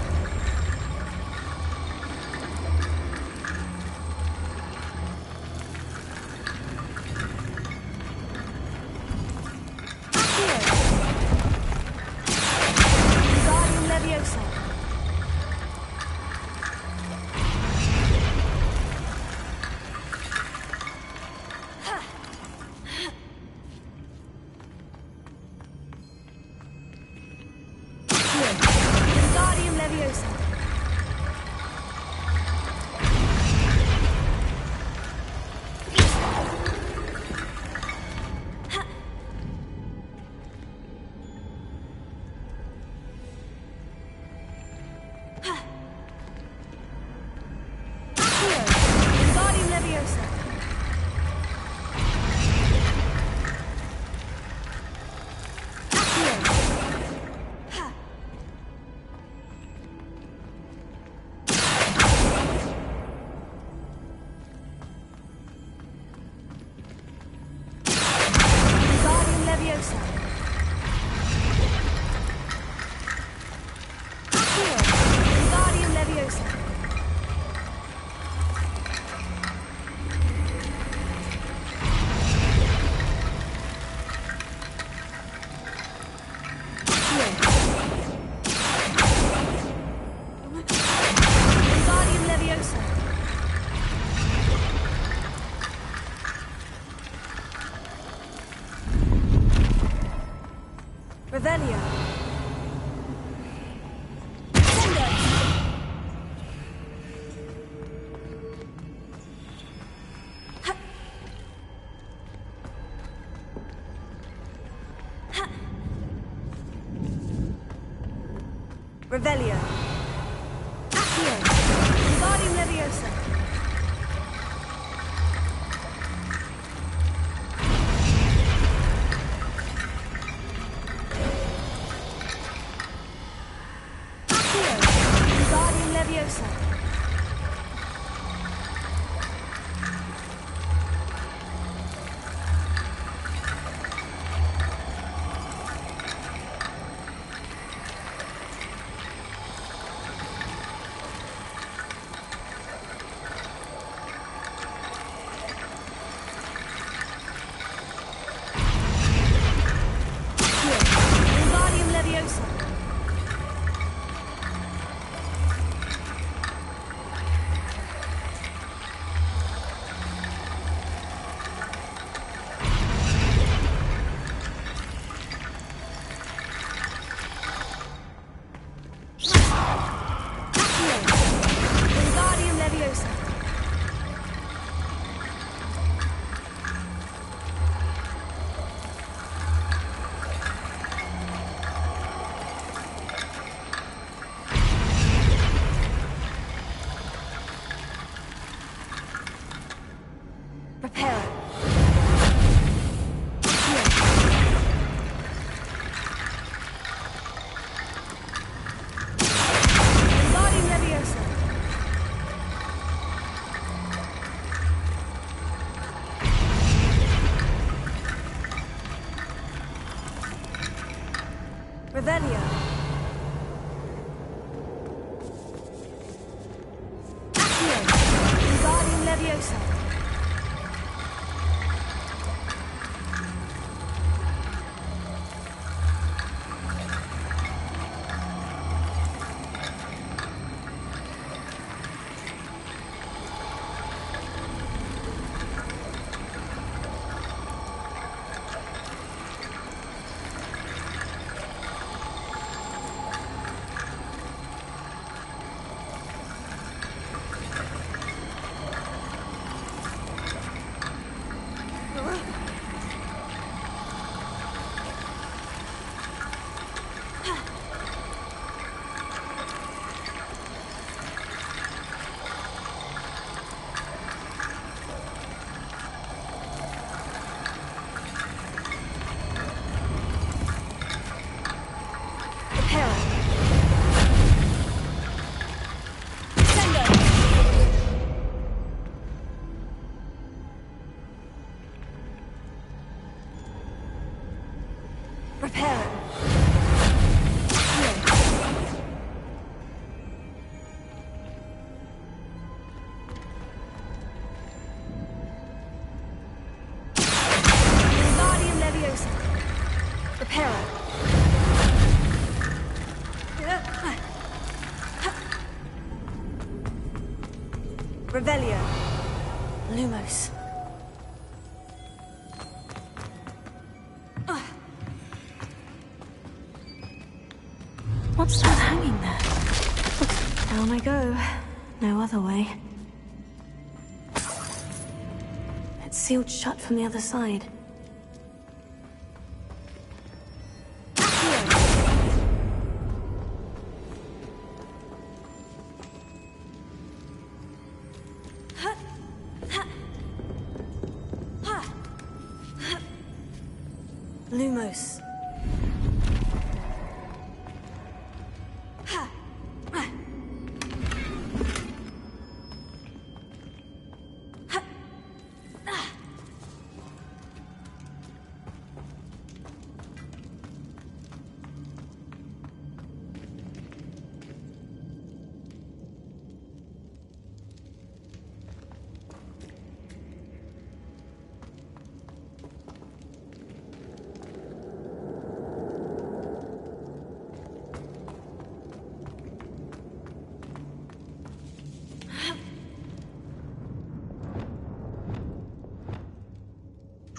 Wingardium Leviosa. Wingardium Leviosa. Wingardium Leviosa. Wingardium Leviosa. Wingardium Leviosa. Wingardium Leviosa. Revelio. Revelio. Accio. Leviosa. Wingardium Leviosa. Wingardium Leviosa. Wingardium Leviosa. Prepare. Wingardium Leviosa. Revelio. Accio. Wingardium Leviosa. Prepare. Wingardium Leviosa. Prepare. Revelio. Lumos. What's that hanging there? Down I go. No other way. It's sealed shut from the other side. Lumos.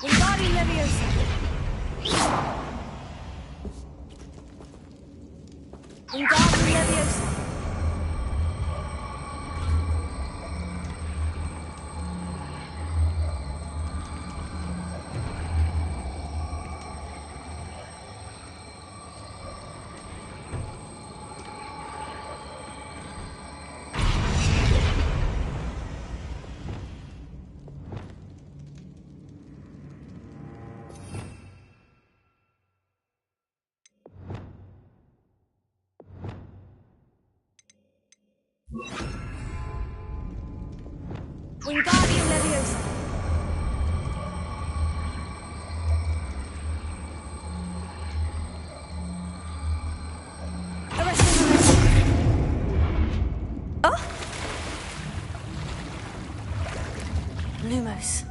Wingardium Leviosa. Wingardium Leviosa. Wingardium Leviosa. Lumos.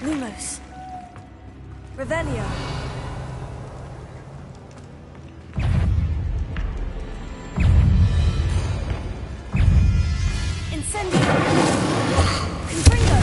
Lumos. Revelio. Incendio. Confringo.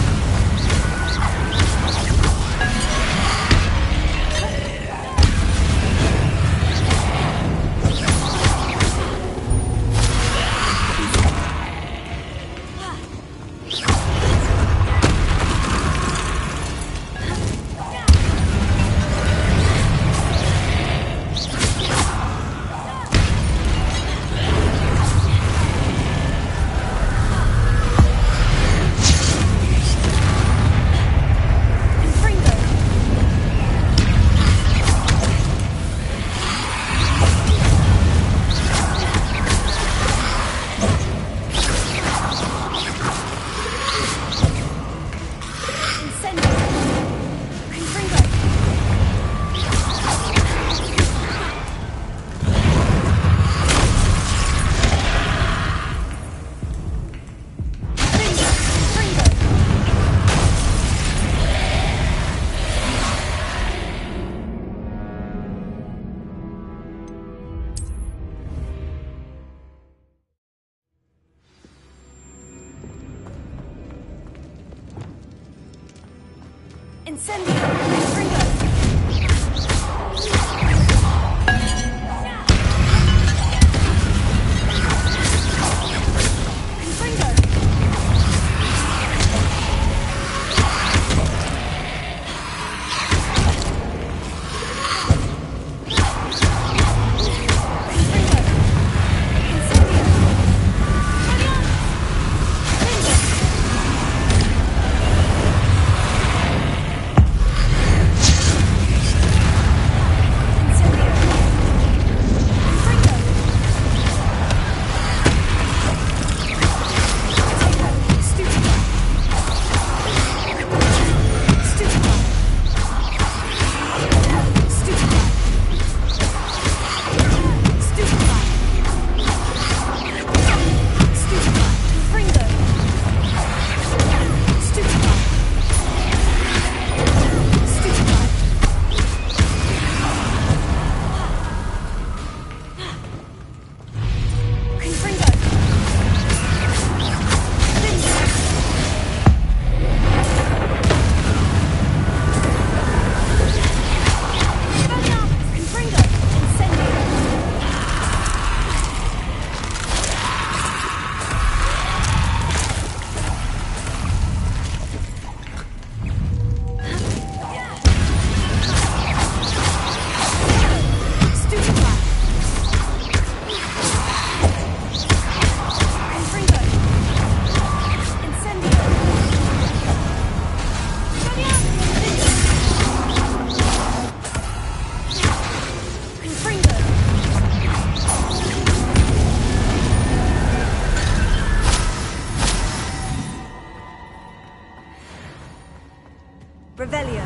Revelio.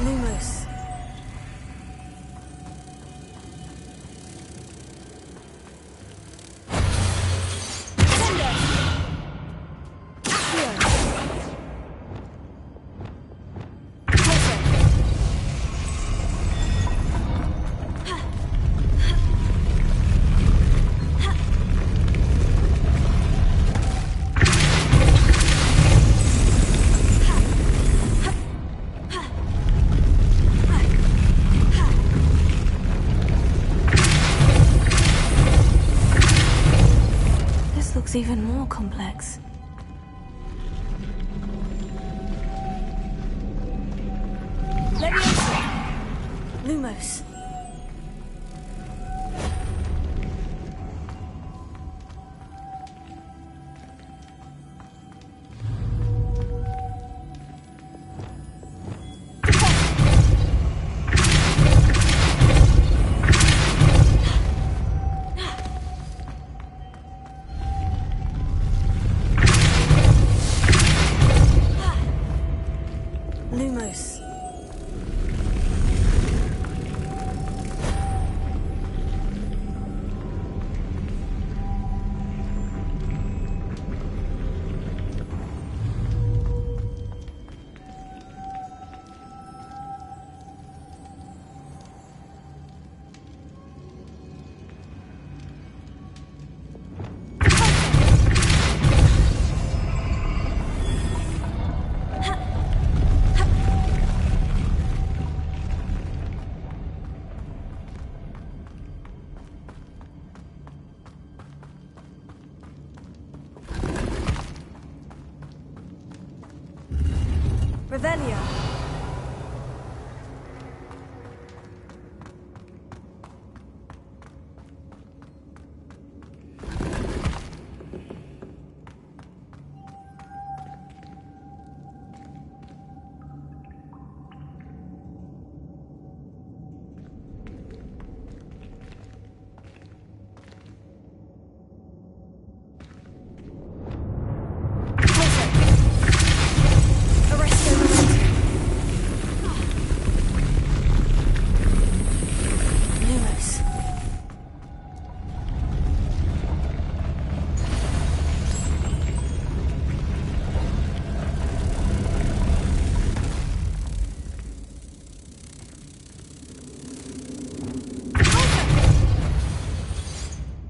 Lumos. looks even more complex. Leviosa! Lumos. Lumos. Revelio.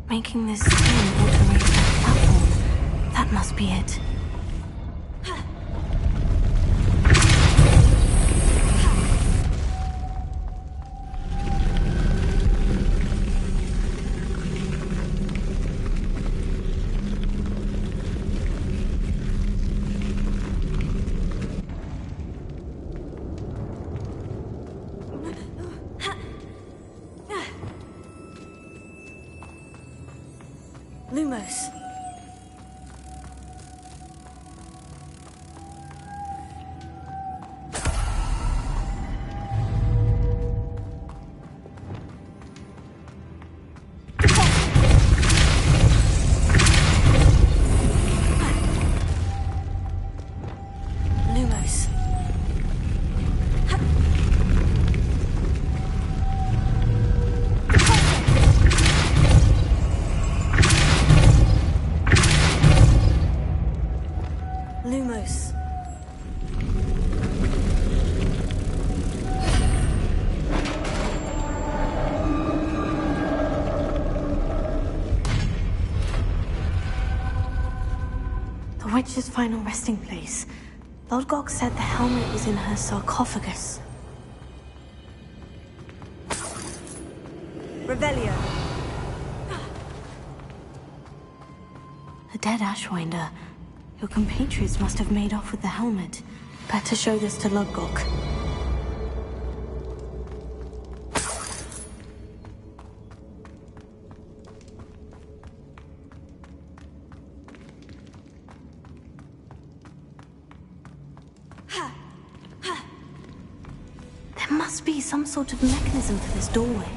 Making this spin altering that platform. That must be it. Lumos. Lumos. Lumos. The witch's final resting place. Lodgok said the helmet was in her sarcophagus. Revelio. A dead Ashwinder. Your compatriots must have made off with the helmet. Better show this to Lodgok. There must be some sort of mechanism for this doorway.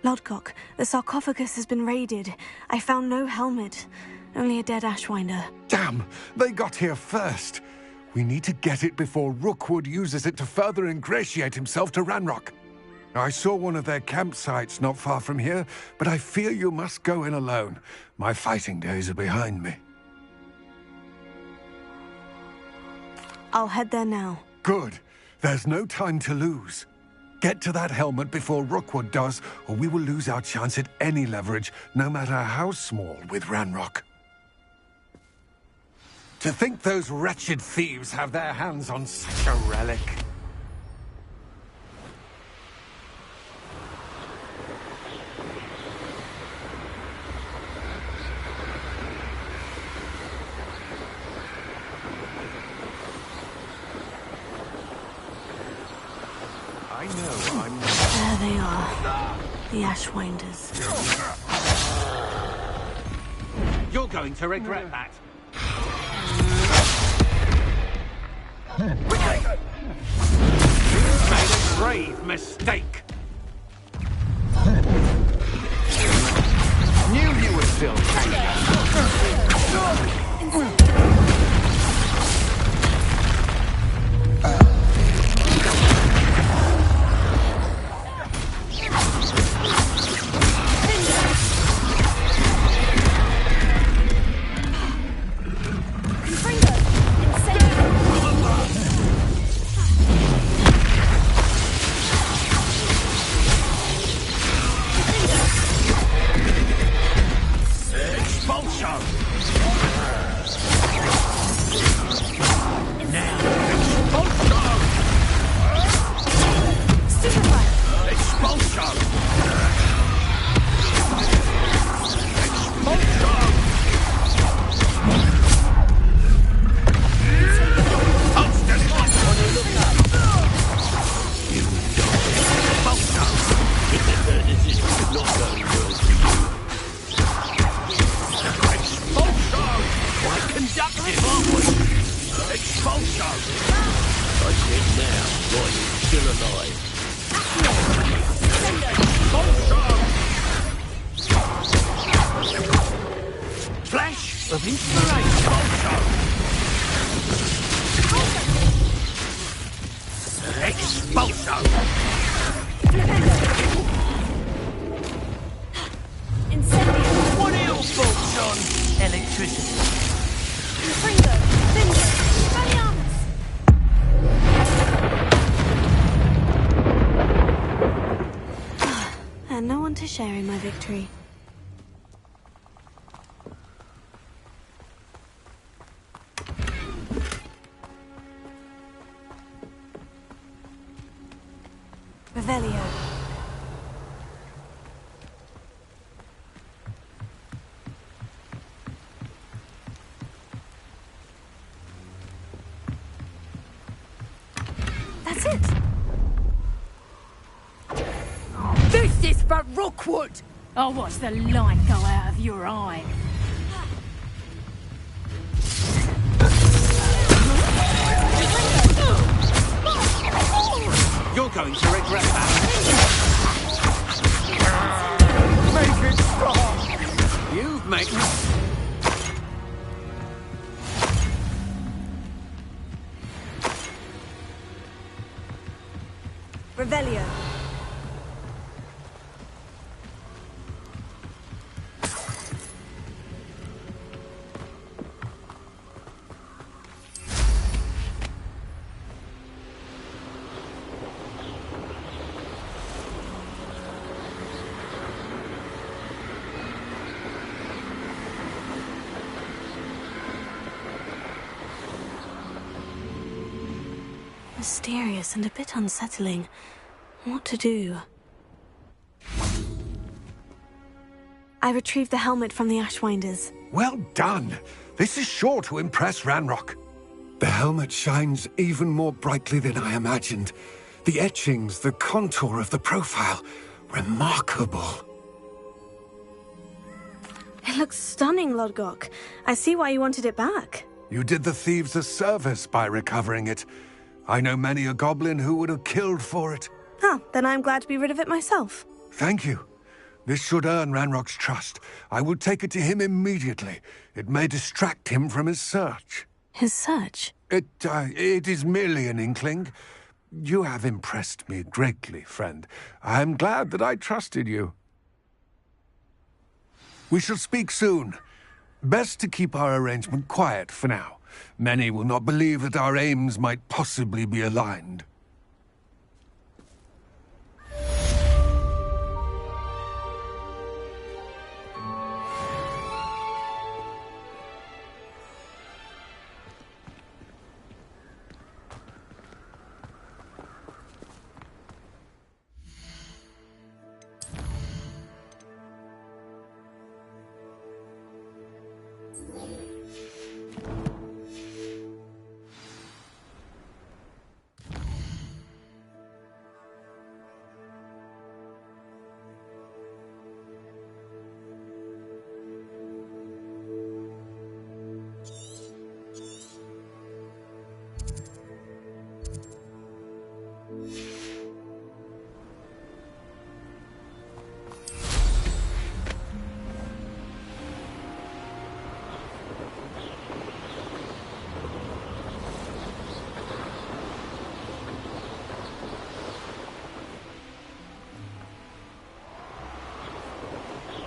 Lodgok, the sarcophagus has been raided. I found no helmet, only a dead Ashwinder. Damn! They got here first. We need to get it before Rookwood uses it to further ingratiate himself to Ranrock. I saw one of their campsites not far from here, but I fear you must go in alone. My fighting days are behind me. I'll head there now. Good. There's no time to lose. Get to that helmet before Rookwood does, or we will lose our chance at any leverage, no matter how small, with Ranrock. To think those wretched thieves have their hands on such a relic. I know I'm... There they are. The Ashwinders. You're going to regret that. You've made a grave mistake. Knew you would feel And no one to share in my victory. Revelio. That's it. This is for Rookwood! I'll watch the light go out of your eye. You're going to regret that. Make it stop! You've made... Revelio. Mysterious and a bit unsettling. What to do? I retrieved the helmet from the Ashwinders. Well done! This is sure to impress Ranrock. The helmet shines even more brightly than I imagined. The etchings, the contour of the profile. Remarkable. It looks stunning, Lodgok. I see why you wanted it back. You did the thieves a service by recovering it. I know many a goblin who would have killed for it. Ah, then I'm glad to be rid of it myself. Thank you. This should earn Ranrock's trust. I will take it to him immediately. It may distract him from his search. His search? It is merely an inkling. You have impressed me greatly, friend. I am glad that I trusted you. We shall speak soon. Best to keep our arrangement quiet for now. Many will not believe that our aims might possibly be aligned.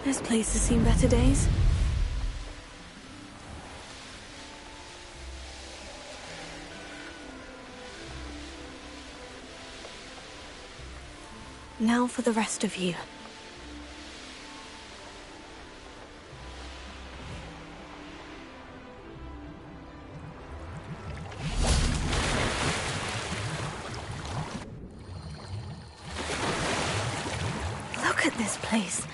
This place has seen better days. Now for the rest of you. Look at this place.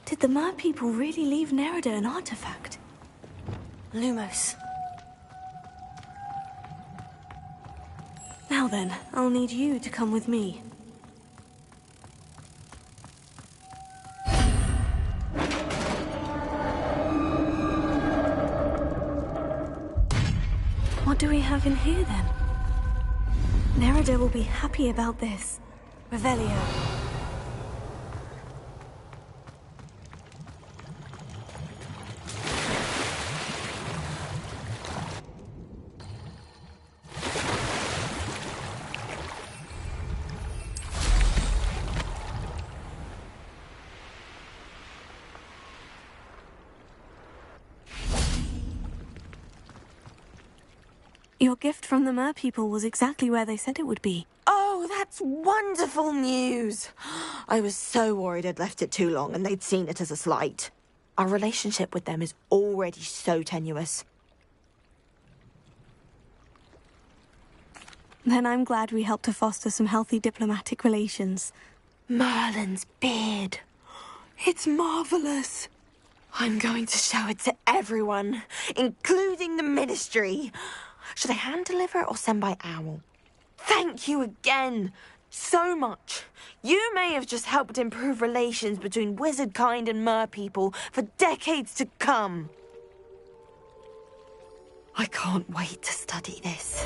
Did the Mer people really leave Nerida an artifact? Lumos. Now then, I'll need you to come with me. What do we have in here, then? Nerida will be happy about this. Revelio. Your gift from the Mer people was exactly where they said it would be. Oh, that's wonderful news! I was so worried I'd left it too long and they'd seen it as a slight. Our relationship with them is already so tenuous. Then I'm glad we helped to foster some healthy diplomatic relations. Merlin's beard. It's marvelous. I'm going to show it to everyone, including the Ministry. Should I hand deliver it or send by owl? Thank you again so much. You may have just helped improve relations between wizard kind and Mer people for decades to come. I can't wait to study this.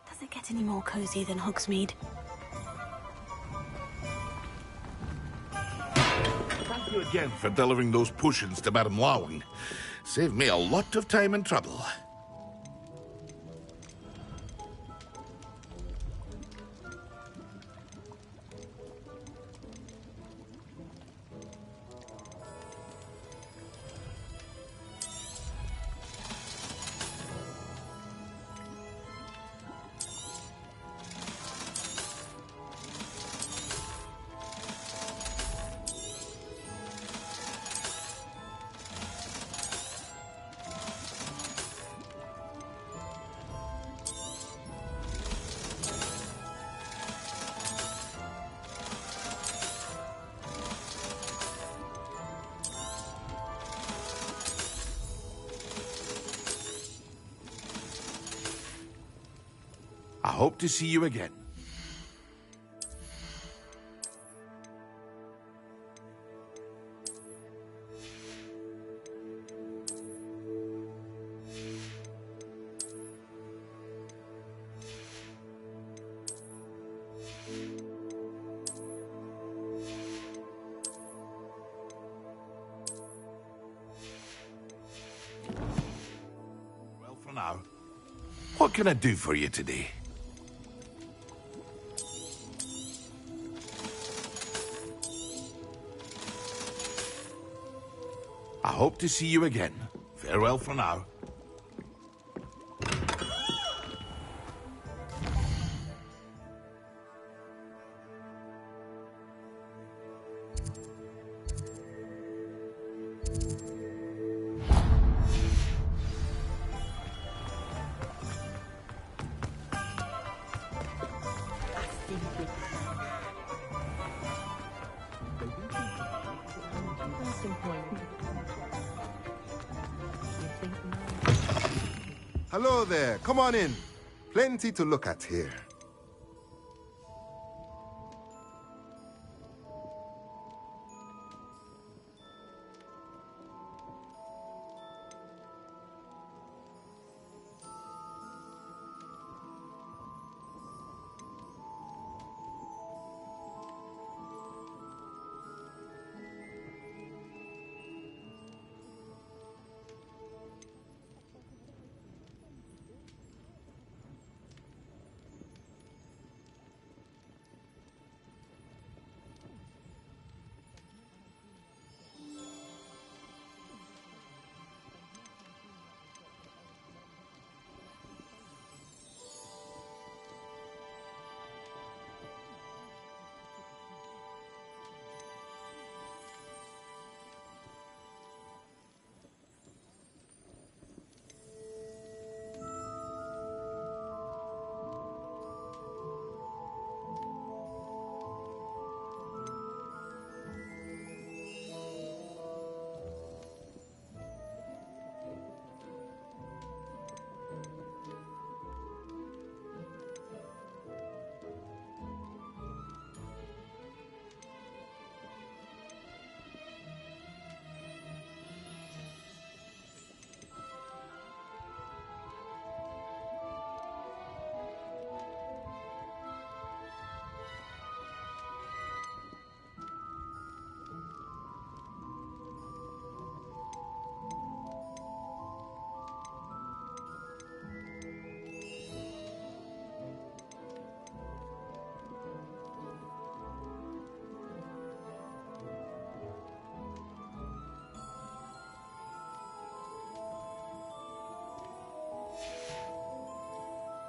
Does it get any more cozy than Hogsmeade? Thank you again for delivering those potions to Madame Lawing. Saved me a lot of time and trouble. hope to see you again. Well, for now, what can I do for you today? I hope to see you again. Farewell for now. Hello there, come on in. Plenty to look at here.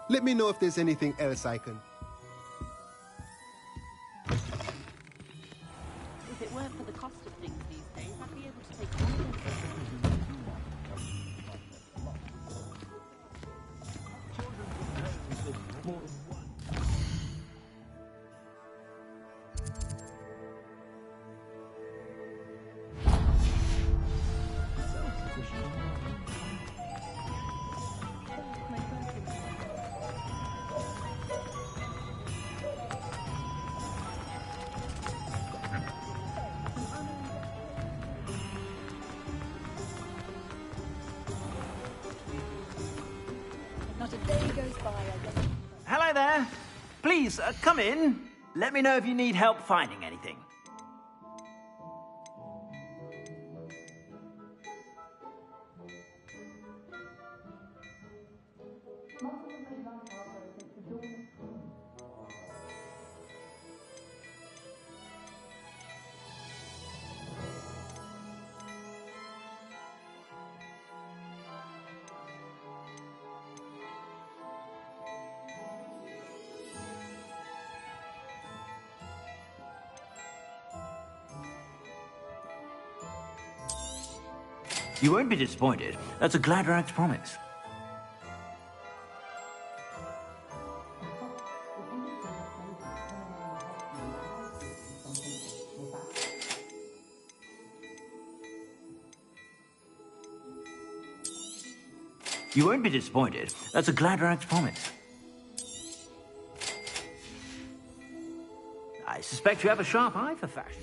Let me know if there's anything else I can... If it weren't for the cost of things these days, I'd be able to take one. Not a day goes by, I guess. Hello there. Please, come in. Let me know if you need help finding anything. You won't be disappointed. That's a Gladrax promise. You won't be disappointed. That's a Gladrax promise. suspect you have a sharp eye for fashion.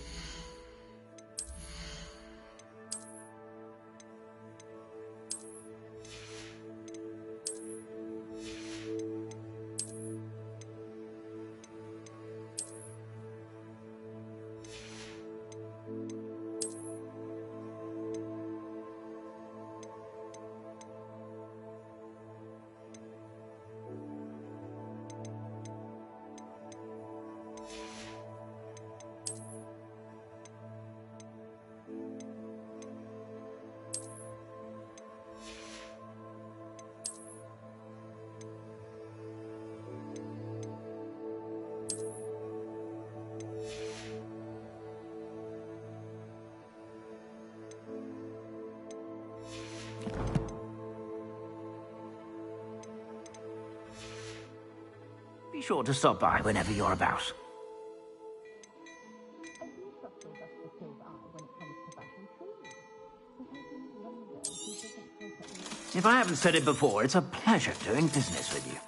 Be sure to stop by whenever you're about. If I haven't said it before, it's a pleasure doing business with you.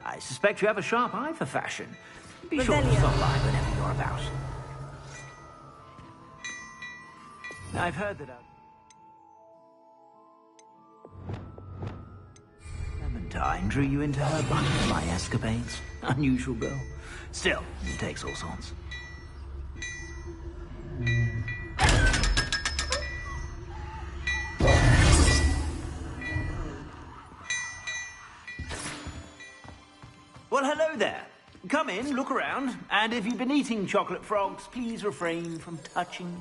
I suspect you have a sharp eye for fashion. Be sure to stop by whenever you're about. I've heard that Clementine drew you into her butterfly escapades. Unusual girl. Still, it takes all sorts. Well, hello there. Come in, look around, and if you've been eating chocolate frogs, please refrain from touching.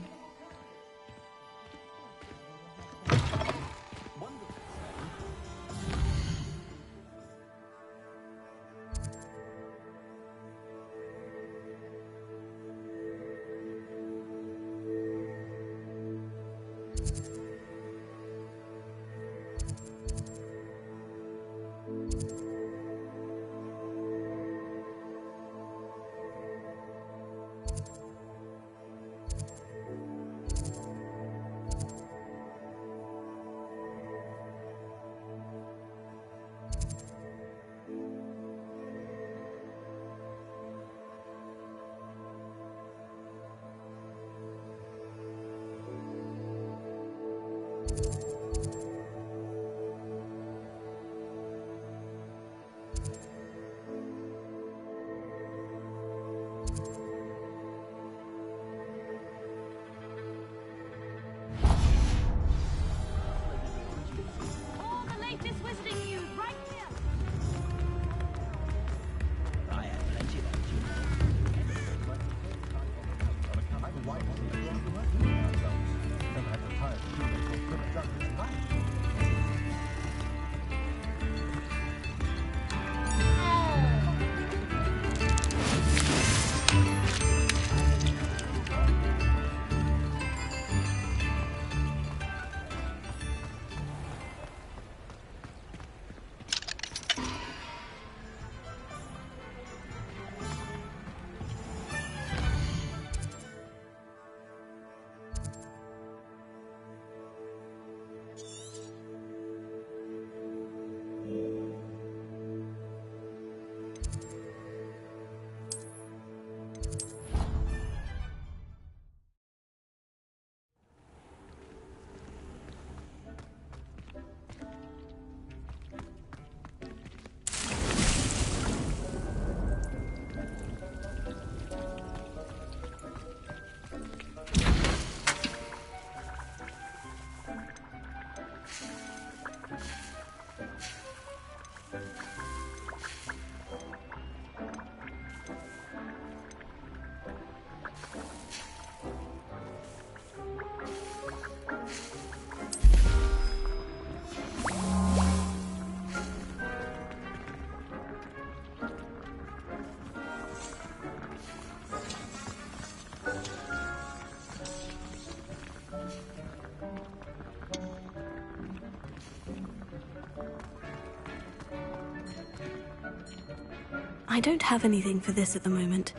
I don't have anything for this at the moment.